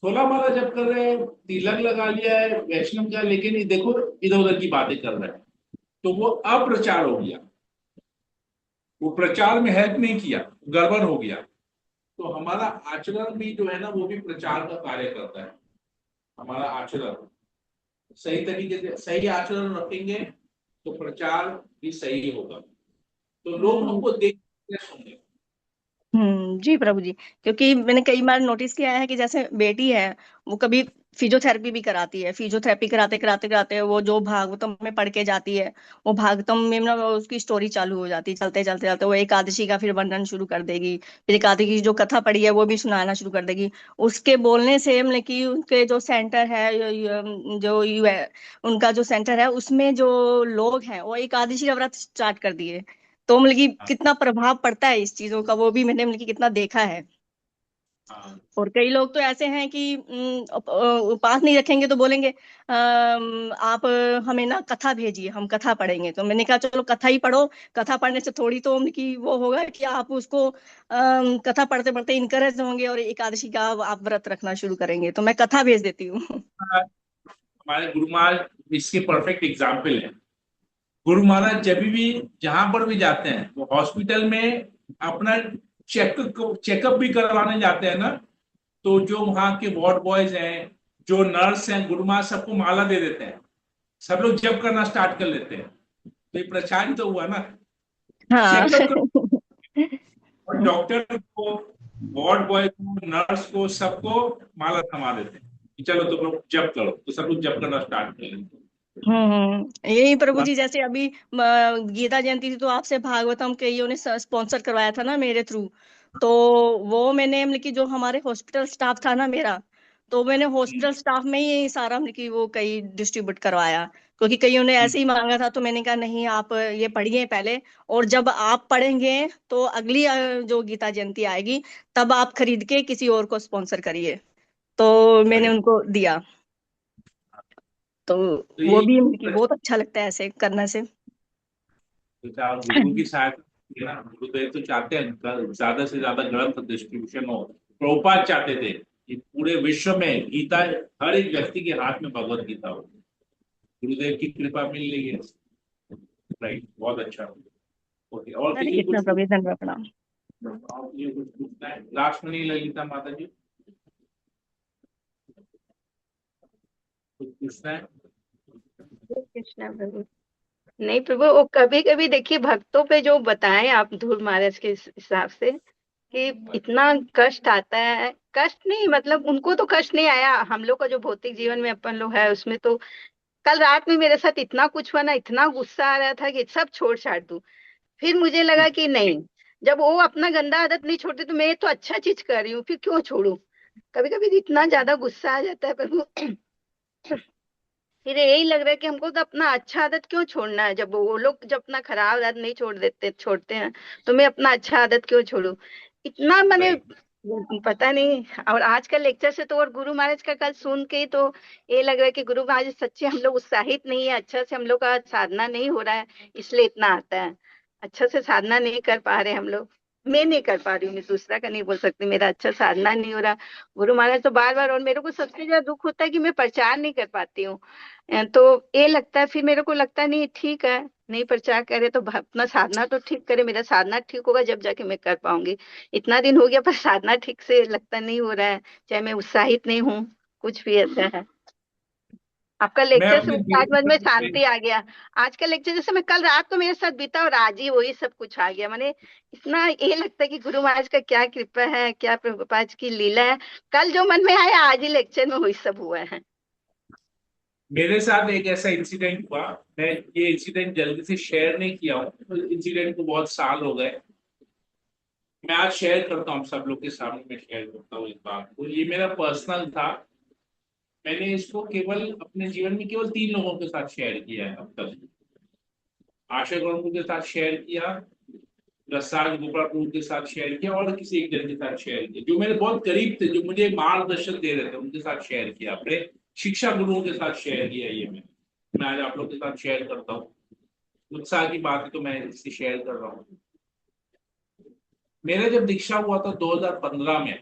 16 माला जप कर रहे हैं, तिलक लगा लिया है वैष्णव का, लेकिन ये देखो इधर उधर की बातें कर रहे हैं। तो वो अप्रचार हो गया, वो प्रचार में हेल्प नहीं किया, गड़बड़ हो गया। तो हमारा आचरण भी जो है ना वो भी प्रचार का कार्य करता है। हमारा आचरण सही तरीके से, सही आचरण रखेंगे तो प्रचार भी सही होगा, तो लोग हमको देख के सुनेंगे। जी प्रभु जी। क्योंकि मैंने कई बार नोटिस किया है कि जैसे बेटी है वो कभी फिजियोथेरेपी भी कराती है, फिजियोथेरेपी कराते कराते कराते वो जो भागवतम में पढ़ के जाती है, वो भागवतम में ना उसकी स्टोरी चालू हो जाती है, चलते चलते चलते वो एकादशी का फिर वर्णन शुरू कर देगी, फिर एकादशी की जो कथा पढ़ी है वो भी सुनाना शुरू कर देगी। उसके बोलने से मतलब कि उनके जो सेंटर है जो उनका जो सेंटर है उसमें जो लोग हैं वो एकादशी का व्रत स्टार्ट कर दिए। तो मतलब कि कितना प्रभाव पड़ता है इस चीजों का, वो भी मैंने मतलब कि कितना देखा है। हाँ, और कई लोग तो ऐसे हैं कि उपवास नहीं रखेंगे तो बोलेंगे आप हमें ना कथा भेजिए, हम कथा पढ़ेंगे। तो मैंने कहा चलो कथा ही पढ़ो, कथा पढ़ने से थोड़ी तो मतलब कि वो होगा कि आप उसको कथा पढ़ते पढ़ते इनकरेज होंगे और एकादशी का आप व्रत रखना शुरू करेंगे। तो मैं कथा भेज देती हूँ। हमारे गुरु महाराज इसके परफेक्ट एग्जाम्पल है। गुरु महाराज जब भी जहां पर भी जाते हैं वो हॉस्पिटल में अपना चेकअप भी करवाने जाते हैं ना, तो जो वहां के वार्ड बॉयज हैं, जो नर्स हैं, गुरु महाराज सबको माला दे देते हैं, सब लोग जप करना स्टार्ट कर लेते हैं। तो ये प्रचार ही तो हुआ ना, हाँ। चेकअप कर, और डॉक्टर को, वार्ड बॉय को, नर्स को, सबको माला थमा देते हैं कि चलो तुम लोग जप करो, तो सब लोग जप करना स्टार्ट कर लेते यही प्रभु हैं। जी जैसे अभी गीता जयंती थी तो आपसे भागवतम के ने स्पॉन्सर करवाया था ना मेरे थ्रू। तो वो मैंने मतलब कि जो हमारे हॉस्पिटल स्टाफ था ना मेरा, तो मैंने हॉस्पिटल स्टाफ में ही सारा मतलब कि वो कई डिस्ट्रीब्यूट करवाया। क्योंकि कईयों ने ऐसे ही मांगा था, तो मैंने कहा नहीं आप ये पढ़िए पहले, और जब आप पढ़ेंगे तो अगली जो गीता जयंती आएगी तब आप खरीद के किसी और को स्पॉन्सर करिए। तो मैंने राइट। उनको दिया। तो तो वो यही भी मतलब कि बहुत अच्छा लगता है ऐसे करने से। प्रचार गुरु की सहायता से ना, गुरुदेव तो चाहते हैं ज्यादा से ज्यादा ग्रंथ डिस्ट्रीब्यूशन हो। प्रभुपाद चाहते थे कि पूरे विश्व में गीता हर एक व्यक्ति के हाथ में भगवत गीता हो। गुरुदेव की कृपा मिल रही है। राइट, बहुत अच्छा। ओके, और हरे किसी को कृष्ण कुछ प्रभु, धन्यवाद प्रणाम। और किसी को कुछ पूछना है? लास्ट में नहीं, ललिता माता जी कुछ पूछना है? कृष्णा प्रभु। नहीं प्रभु, वो कभी कभी देखिए भक्तों पे जो बताएं आप धूल महाराज के हिसाब से कि इतना कष्ट आता है, कष्ट नहीं मतलब उनको तो कष्ट नहीं आया, हम लोग का जो भौतिक जीवन में अपन लोग है उसमें तो कल रात में मेरे साथ इतना कुछ हुआ ना, इतना गुस्सा आ रहा था कि सब छोड़ छाड़ दूं। फिर मुझे लगा कि नहीं, जब वो अपना गंदा आदत नहीं छोड़ते तो मैं तो अच्छा चीज कर रही हूँ, फिर क्यों छोड़ू। कभी कभी इतना ज्यादा गुस्सा आ जाता है प्रभु। फिर यही लग रहा है कि हमको तो अपना अच्छा आदत क्यों छोड़ना है, जब वो लोग जब अपना खराब आदत नहीं छोड़ते हैं, तो मैं अपना अच्छा आदत क्यों छोड़ू। इतना मैंने राइट। पता नहीं। और आज का लेक्चर से तो और गुरु महाराज का कल सुन के ही तो ये लग रहा है कि गुरु महाराज सच्चे हम लोग उत्साहित नहीं है, अच्छा से हम लोग का साधना नहीं हो रहा है, इसलिए इतना आता है, अच्छा से साधना नहीं कर पा रहे हम लोग। मैं नहीं कर पा रही हूँ, मैं दूसरा का नहीं बोल सकती, मेरा अच्छा साधना नहीं हो रहा गुरु महाराज। तो बार बार, और मेरे को सबसे ज्यादा दुख होता है कि मैं प्रचार नहीं कर पाती हूँ। तो ये लगता है, फिर मेरे को लगता है नहीं ठीक है, नहीं प्रचार करे तो अपना साधना तो ठीक करे, मेरा साधना ठीक होगा जब जाके मैं कर पाऊंगी। इतना दिन हो गया पर साधना ठीक से लगता नहीं हो रहा है, चाहे मैं उत्साहित नहीं हूँ, कुछ भी ऐसा है। आपका मैं लेक्चर अपने सुन आज जीवन मन में में शांति आ गया। आज का लेक्चर जैसे मैं कल रात को मेरे साथ बीता और आज ही वही सब कुछ आ गया। मैंने इतना ये लगता है कि गुरु महाराज का क्या कृपा है, क्या प्रभुपाद की लीला है। कल जो मन में आया आज ही लेक्चर में वही सब हुआ है। मेरे साथ एक ऐसा इंसिडेंट हुआ। मैं ये इंसिडेंट जल्दी से शेयर नहीं किया हूँ, इंसिडेंट को बहुत साल हो गए। मैं आज शेयर करता हूँ, सब लोग के सामने मैं शेयर करता हूँ इस बात को। ये मेरा पर्सनल था। मैंने इसको केवल अपने जीवन में केवल 3 लोगों के साथ शेयर किया है अब तक। आशा गुरु के साथ शेयर किया, रसाल गोपाल प्रभु के साथ शेयर किया, और किसी एक जन के साथ शेयर किया जो मेरे बहुत करीब थे, जो मुझे मार्गदर्शन दे रहे थे, उनके साथ शेयर किया। अपने शिक्षा गुरुओं के साथ शेयर किया। ये मैं आज आप लोग के साथ शेयर करता हूँ। उत्साह की बात है तो मैं इससे शेयर कर रहा हूँ। मेरा जब दीक्षा हुआ था 2015 में,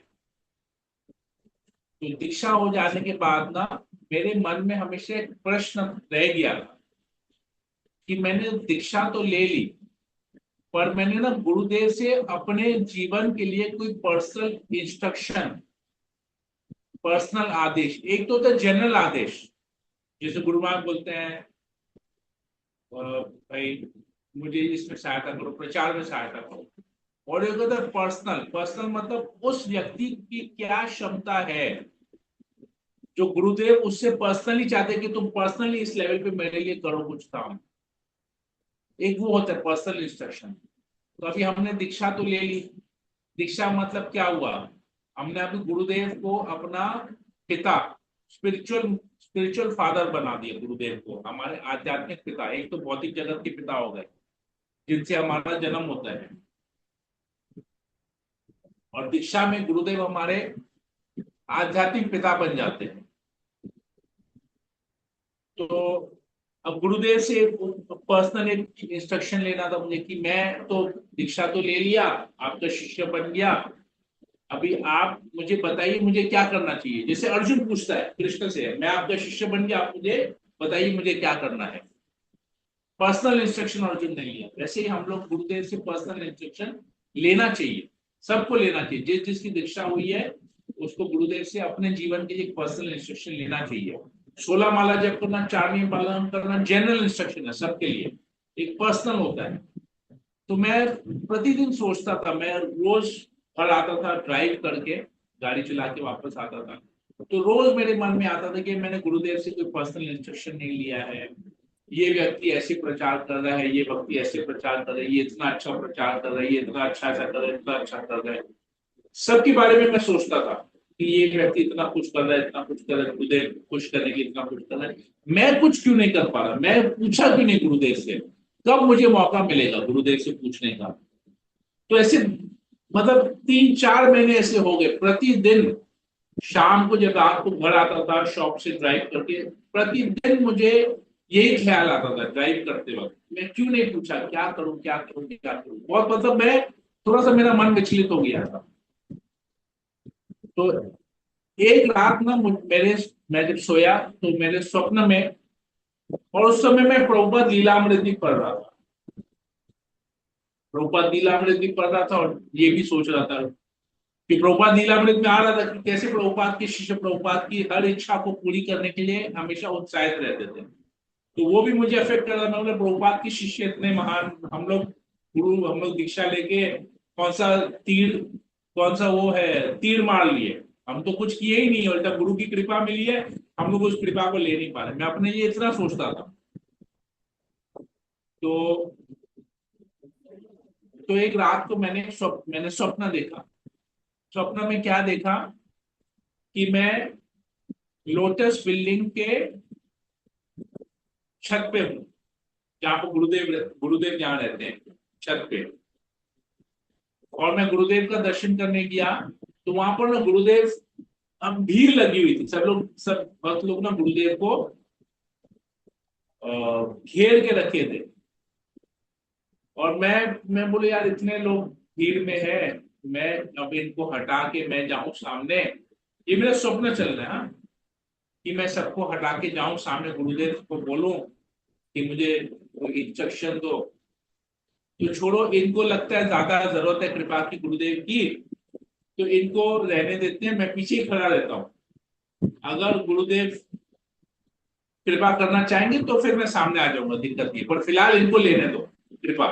तो दीक्षा हो जाने के बाद ना मेरे मन में हमेशा एक प्रश्न रह गया था कि मैंने दीक्षा तो ले ली, पर मैंने ना गुरुदेव से अपने जीवन के लिए कोई पर्सनल इंस्ट्रक्शन, पर्सनल आदेश, एक तो होता है जनरल आदेश, जैसे गुरु महाराज बोलते हैं भाई मुझे इसमें सहायता करो, प्रचार में सहायता करो। और एक होता है पर्सनल। पर्सनल मतलब उस व्यक्ति की क्या क्षमता है जो गुरुदेव उससे पर्सनली चाहते कि तुम पर्सनली इस लेवल पे मेरे लिए करो कुछ काम। एक वो होता है पर्सनल इंस्ट्रक्शन। तो अभी हमने दीक्षा तो ले ली। दीक्षा मतलब क्या हुआ, हमने अभी गुरुदेव को अपना पिता, स्पिरिचुअल फादर बना दिया गुरुदेव को, हमारे आध्यात्मिक पिता। एक तो भौतिक जगत के पिता हो गए जिनसे हमारा जन्म होता है, और दीक्षा में गुरुदेव हमारे आध्यात्मिक पिता बन जाते हैं। तो अब गुरुदेव से पर्सनल एक इंस्ट्रक्शन लेना था मुझे कि मैं तो दीक्षा तो ले लिया, आपका शिष्य बन गया, अभी आप मुझे बताइए मुझे क्या करना चाहिए। जैसे अर्जुन पूछता है कृष्ण से, मैं आपका शिष्य बन गया, आप मुझे बताइए मुझे क्या करना है। पर्सनल इंस्ट्रक्शन अर्जुन नहीं लिया। वैसे ही हम लोग गुरुदेव से पर्सनल इंस्ट्रक्शन लेना चाहिए, सबको लेना चाहिए। जिस जिसकी दीक्षा हुई है उसको गुरुदेव से अपने जीवन के लिए पर्सनल इंस्ट्रक्शन लेना चाहिए। 16 माला जप करना, 4 नियम पालन करना जनरल इंस्ट्रक्शन है सबके लिए, एक पर्सनल होता है। तो मैं प्रतिदिन सोचता था, मैं रोज घर आता था ड्राइव करके, गाड़ी चला के वापस आता था, तो रोज मेरे मन में आता था कि मैंने गुरुदेव से कोई पर्सनल इंस्ट्रक्शन नहीं लिया है। ये व्यक्ति ऐसे प्रचार कर रहा है, ये व्यक्ति ऐसे प्रचार कर रहा है, ये इतना अच्छा प्रचार कर रहा है, ये इतना अच्छा कर रहा है, इतना अच्छा कर रहा है। सबके बारे में मैं सोचता था कि ये व्यक्ति इतना कुछ कर रहा है, इतना कुछ कर रहा है, गुरुदेव खुश करने के लिए इतना कुछ कर रहा है, मैं कुछ क्यों नहीं कर पा रहा। मैं पूछा क्यों नहीं गुरुदेव से, कब मुझे मौका मिलेगा गुरुदेव से पूछने का। तो ऐसे मतलब 3-4 महीने ऐसे हो गए। प्रतिदिन शाम को जब रात को घर आता था शॉप से ड्राइव करके, प्रतिदिन मुझे यही ख्याल आता था ड्राइव करते वक्त, मैं क्यों नहीं पूछा क्या करूं क्या करूं क्या करूं। बहुत मतलब मैं थोड़ा सा मेरा मन विचलित हो गया था। तो एक रात ना मैं जब सोया तो मेरे स्वप्न में, और उस समय मैं प्रभुपाद लीलामृत पढ़ रहा था, प्रभुपाद लीलामृत पढ़ रहा था, और ये भी सोच रहा था कि प्रभुपाद लीलामृत में आ रहा था कि कैसे प्रभुपाद के शिष्य प्रभुपाद की हर इच्छा को पूरी करने के लिए हमेशा उत्साहित रहते थे। तो वो भी मुझे अफेक्ट कर रहा था। मतलब प्रभुपाद के शिष्य इतने महान, हम लोग गुरु, हम लोग दीक्षा लेके कौन सा वो है तीर मार लिए, हम तो कुछ किए ही नहीं, उल्टा गुरु की कृपा मिली है, हम लोग उस कृपा को ले नहीं पा रहे। मैं अपने ये इतना सोचता था। तो एक रात को मैंने स्वप्न देखा। स्वप्न में क्या देखा कि मैं लोटस बिल्डिंग के छत पे हूँ, जहां पर गुरुदेव जहाँ रहते हैं, छत पे। और मैं गुरुदेव का दर्शन करने गया तो वहां पर ना गुरुदेव, अब भीड़ लगी हुई थी, सब भक्त लोग ना गुरुदेव को घेर के रखे थे। और मैं बोले यार इतने लोग भीड़ में है, मैं अब इनको हटा के मैं जाऊं सामने, ये मेरा स्वप्न चल रहा है। हाँ, कि मैं सबको हटा के जाऊं सामने, गुरुदेव को बोलूं कि मुझे इंस्ट्रक्शन दो। तो छोड़ो, इनको लगता है ज्यादा जरूरत है कृपा की गुरुदेव की, तो इनको रहने देते हैं, मैं पीछे ही खड़ा रहता हूँ। अगर गुरुदेव कृपा करना चाहेंगे तो फिर मैं सामने आ जाऊंगा, दिक्कत नहीं, पर फिलहाल इनको लेने दो कृपा।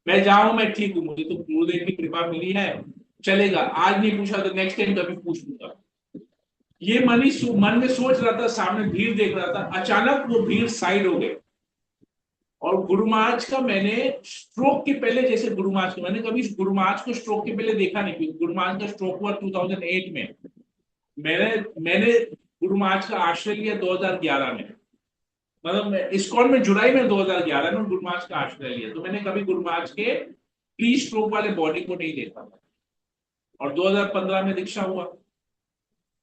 मैं जाऊं, मैं ठीक हूँ, मुझे तो गुरुदेव की कृपा मिली है, चलेगा। आज नहीं पूछा तो नेक्स्ट टाइम कभी पूछ लूंगा। ये मन में सोच रहा था, सामने भीड़ देख रहा था, अचानक वो भीड़ साइड हो गई। और गुरु महाराज का मैंने स्ट्रोक के पहले, जैसे गुरु महाराज को मैंने कभी गुरु महाराज को स्ट्रोक के पहले देखा नहीं, क्योंकि गुरु महाराज का स्ट्रोक हुआ 2008 में। मैंने मैंने गुरु महाराज का आश्रय लिया 2011 में, मतलब इस्कॉन में जुलाई में 2011 में गुरु महाराज का आश्रय लिया। तो मैंने कभी गुरु महाराज के प्री स्ट्रोक वाले बॉडी को नहीं देखा था। और 2015 में दीक्षा हुआ,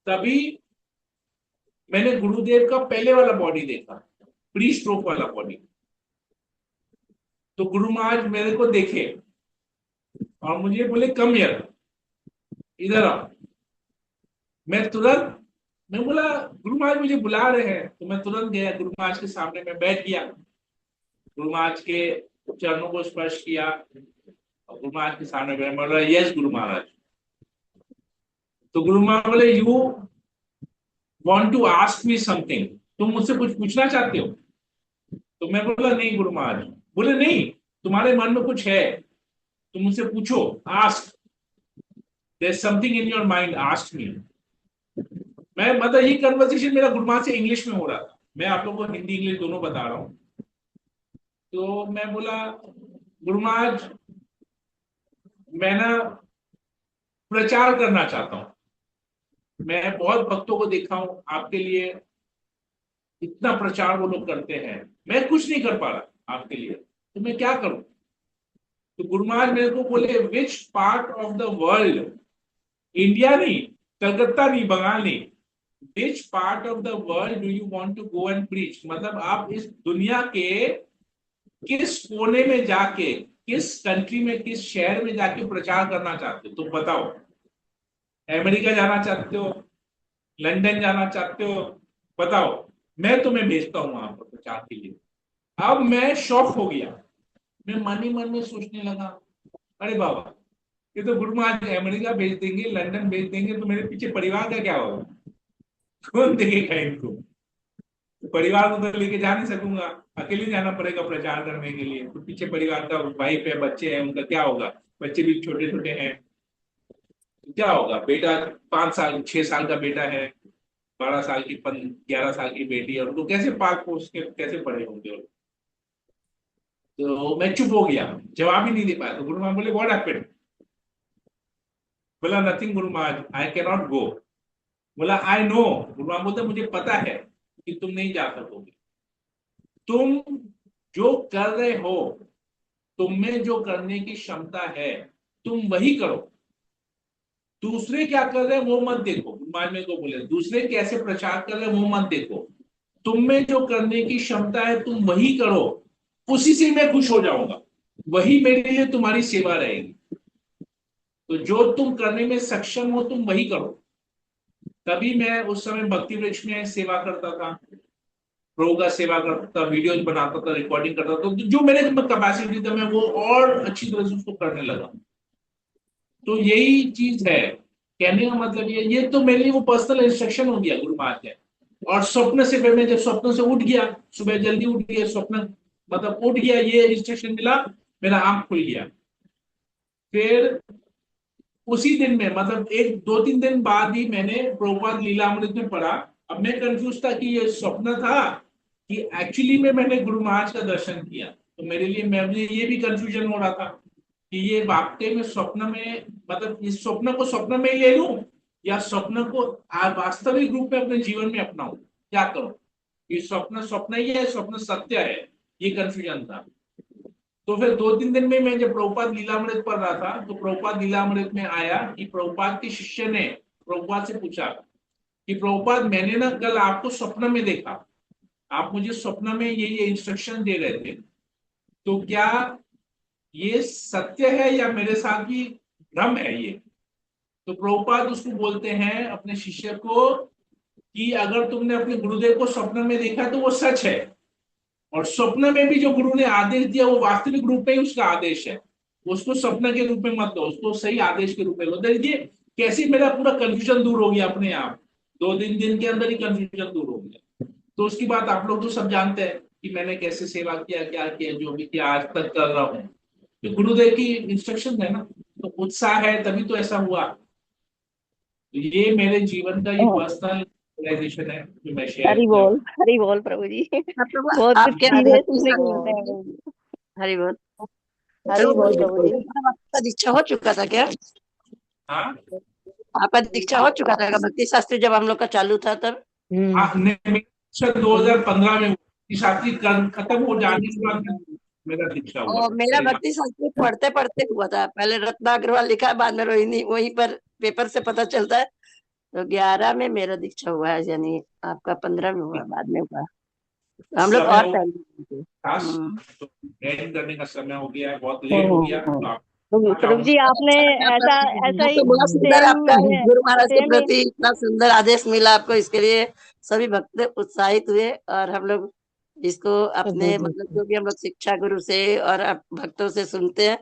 तभी मैंने गुरुदेव का पहले वाला बॉडी देखा, प्री स्ट्रोक वाला बॉडी। तो गुरु महाराज मेरे को देखे और मुझे बोले कम हियर, इधर आओ। मैं बोला गुरु महाराज मुझे बुला रहे हैं, तो मैं तुरंत गया गुरु महाराज के सामने, मैं बैठ गया, गुरु महाराज के चरणों को स्पर्श किया और गुरु महाराज के सामने बैठ, बोला यस गुरु महाराज। तो गुरु महाराज बोले you want to ask me something, तुम मुझसे कुछ पूछना चाहते हो? तो मैं बोला नहीं गुरु महाराज। बोले नहीं, तुम्हारे मन में कुछ है, तुम मुझसे पूछो, ask, there is something in your mind, ask me. मैं मतलब ये कन्वर्सेशन मेरा गुरु महाराज से इंग्लिश में हो रहा था, मैं आप लोगों को हिंदी इंग्लिश दोनों बता रहा हूँ। तो मैं बोला गुरु महाराज मैं ना प्रचार करना चाहता हूँ, मैं बहुत भक्तों को देखा हूँ आपके लिए, इतना प्रचार वो लोग करते हैं, मैं कुछ नहीं कर पा रहा आपके लिए, तो मैं क्या करूं? तो गुरु महाराज मेरे को बोले which part of the world, India नहीं, कलकत्ता नहीं, बंगाल नहीं, which part of the world do you want to go and preach, मतलब आप इस दुनिया के किस कोने में जाके, किस कंट्री में, किस शहर में जाके प्रचार करना चाहते हो, तो बताओ। अमेरिका जाना चाहते हो, लंदन जाना चाहते हो, बताओ, मैं तुम्हें भेजता हूं वहां पर प्रचार के लिए। अब मैं शॉक हो गया, मैं मन ही मन में सोचने लगा, अरे बाबा ये तो गुरु महाराज अमेरिका भेज देंगे, लंदन भेज देंगे, तो मेरे पीछे परिवार का क्या होगा, कौन देखेगा इनको? परिवार को तो लेके जा नहीं सकूंगा, अकेले जाना पड़ेगा प्रचार करने के लिए, तो पीछे परिवार का वाइफ है, बच्चे हैं, उनका क्या होगा? बच्चे भी छोटे छोटे हैं, क्या होगा? बेटा 5 साल 6 साल का बेटा है, 12 साल की 11 साल की बेटी है, उनको कैसे पाल पोस के कैसे बड़े होंगे? तो मैं चुप हो गया, जवाब ही नहीं दे पाया। तो गुरु महाराज बोले व्हाट हैपेंड? बोला nothing Guru Maharaj, I can not go. बोला आई नो। गुरु महाराज बोलते मुझे पता है कि तुम नहीं जा सकोगे, तुम जो कर रहे हो, तुम में जो करने की क्षमता है तुम वही करो, दूसरे क्या कर रहे हैं वो मत देखो। गुरु महाराज मेरे को बोले दूसरे कैसे प्रचार कर रहे हैं वो मत देखो, तुम में जो करने की क्षमता है तुम वही करो, उसी से मैं खुश हो जाऊंगा, वही मेरे लिए तुम्हारी सेवा रहेगी। तो जो तुम करने में सक्षम हो तुम वही करो। तभी मैं उस समय भक्ति वृक्ष में सेवा करता था, प्रभु का सेवा करता था, वीडियोज बनाता था, रिकॉर्डिंग करता था, तो जो मेरे कैपेसिटी था मैं वो और अच्छी तरह से उसको करने लगा। तो यही चीज है, कहने का मतलब ये तो मेरे लिए वो पर्सनल इंस्ट्रक्शन हो गया गुरु महाराज ने। और स्वप्न से फिर मैं जब स्वप्न से उठ गया, सुबह जल्दी उठ गया, स्वप्न मतलब उठ गया, ये इंस्ट्रक्शन मिला, मेरा आंख खुल गया। फिर उसी दिन में मतलब 1-2-3 दिन बाद ही मैंने प्रभुपाद लीलामृत में पढ़ा। अब मैं कंफ्यूज था कि ये स्वप्न था कि एक्चुअली में मैंने गुरु महाराज का दर्शन किया। तो मेरे लिए मुझे ये भी कंफ्यूजन हो रहा था कि ये वाकई में स्वप्न में, मतलब इस स्वप्न को स्वप्न में ही ले लूं या स्वप्न को वास्तविक रूप में अपने जीवन में अपनाऊं, क्या करूं? ये स्वप्न स्वप्न ही है, स्वप्न सत्य है, ये कंफ्यूजन था। तो फिर 2-3 दिन में मैं जब प्रभुपाद लीलामृत पढ़ रहा था तो प्रभुपाद लीलामृत में आया कि प्रभुपाद के शिष्य ने प्रभुपाद से पूछा कि प्रभुपाद मैंने ना कल आपको स्वप्न में देखा, आप मुझे स्वप्न में ये इंस्ट्रक्शन दे रहे थे, तो क्या ये सत्य है या मेरे साथ भी भ्रम है ये। तो प्रभुपाद उसको बोलते हैं अपने शिष्य को कि अगर तुमने अपने गुरुदेव को स्वप्न में देखा तो वो सच है, और स्वप्न में भी जो गुरु ने आदेश दिया वो वास्तविक रूप में ही उसका आदेश है। उसको स्वप्न के रूप में मत लो, उसको सही आदेश के रूप में लो। देखिए कैसे मेरा पूरा कंफ्यूजन दूर हो गया अपने आप, 2-3 दिन के अंदर ही कंफ्यूजन दूर हो गया। तो उसकी बात आप लोग तो सब जानते हैं कि मैंने कैसे सेवा किया, क्या किया, जो भी किया आज तक कर रहा हूँ, तो गुरुदेव की इंस्ट्रक्शन है ना, तो उत्साह है तभी तो ऐसा हुआ। तो ये मेरे जीवन का ये पर्सनल रियलाइजेशन है जो मैं शेयर किया। हरि बोल प्रभु जी। प्रभु बहुत कुछ आपके सीखने आध्यात्मिक को मिलता है प्रभु जी। हरि बोल। हरि बोल प्रभु जी। आपका दीक्षा हो चुका था क्या? हाँ आपका दीक्षा हो चुका था क्या? भक्ति शास्त्री जब हम लोग का चालू था तब? हाँ, 2015 में शास्त्री खत्म हो जाने के बाद मेरा दीक्षा हुआ। और मेरा भक्ति शास्त्री पढ़ते पढ़ते हुआ था। पहले रत्ना अग्रवाल लिखा, बाद में रोहिणी, वहीं पर पेपर से पता चलता है। तो 11 में मेरा दीक्षा हुआ है, यानी आपका 15 में हुआ, बाद में हुआ। हम लोग और पहले। तो एंड करने का समय हो गया है, बहुत लेट हो गया। तो आप प्रभु जी आपने ऐसा ही तो बहुत सुंदर आपका सेम गुरु महाराज के सेम प्रति इतना सुंदर आदेश मिला आपको, इसके लिए सभी भक्त उत्साहित हुए। और हम लोग इसको अपने मतलब जो भी हम लोग शिक्षा गुरु से और भक्तों से सुनते हैं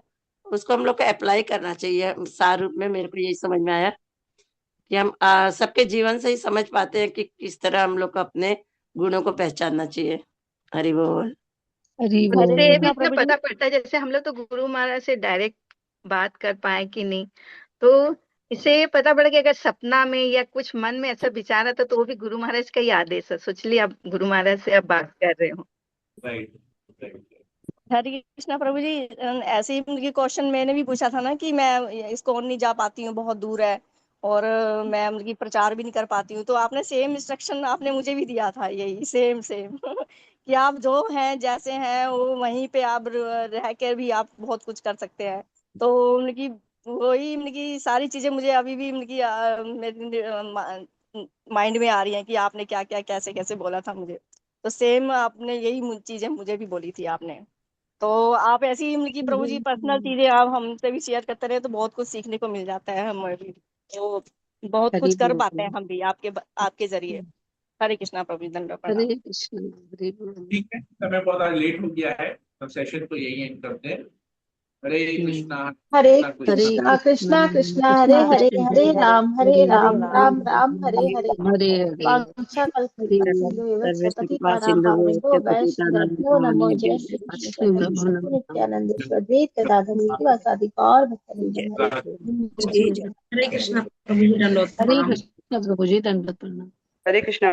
उसको हम लोग को अप्लाई करना चाहिए। सार रूप में मेरे को यही समझ में आया कि हम सबके जीवन से ही समझ पाते हैं कि किस तरह हम लोग को अपने गुणों को पहचानना चाहिए। हरि बोल। उससे ये भी कृष्णा इतना प्रभु जी। पता पड़ता है, जैसे हम लोग तो गुरु महाराज से डायरेक्ट बात कर पाए कि नहीं, तो इससे ये पता पड़ा कि अगर सपना में या कुछ मन में ऐसा विचार आता तो वो भी गुरु महाराज का ही आदेश है। सोच लिया आप गुरु महाराज से आप बात कर रहे हो। राइट। हरे कृष्णा प्रभु जी। ऐसे ही उनके क्वेश्चन मैंने भी पूछा था ना कि मैं इस्कॉन नहीं जा पाती हूँ, बहुत दूर है, और मैं उनकी प्रचार भी नहीं कर पाती हूँ। तो आपने सेम इंस्ट्रक्शन आपने मुझे भी दिया था, यही सेम कि आप जो हैं जैसे हैं वो वहीं पे आप रह कर भी आप बहुत कुछ कर सकते हैं। तो उनकी वही उनकी सारी चीजें मुझे अभी भी उनकी माइंड में आ रही हैं कि आपने क्या क्या कैसे कैसे बोला था मुझे। तो सेम आपने यही चीजें मुझे भी बोली थी आपने। तो आप ऐसी ही उनकी प्रभु जी पर्सनल चीजें आप हमसे भी शेयर करते रहे तो बहुत कुछ सीखने को मिल जाता है। हमें भी तो बहुत कुछ कर पाते हैं हम भी आपके जरिए। हरे कृष्णा प्रभु जी, दंडवत प्रणाम। ठीक है, समय बहुत आज लेट हो गया है, तो सेशन को यही एंड करते हैं। हरे कृष्णा हरे कृष्णा कृष्णा कृष्णा हरे हरे, हरे राम राम राम हरे हरे। वाञ्छा कल्पतरुभ्यश्च कृपा सिन्धुभ्यो वैष्णवेभ्यो नमो। जय श्री कृष्ण चैतन्य नित्यानंद अद्वैत गदाधर श्रीवासादि गौर भक्तवृंद। हरे हरे कृष्ण प्रभु जी, दंडवत प्रणाम। हरे कृष्णा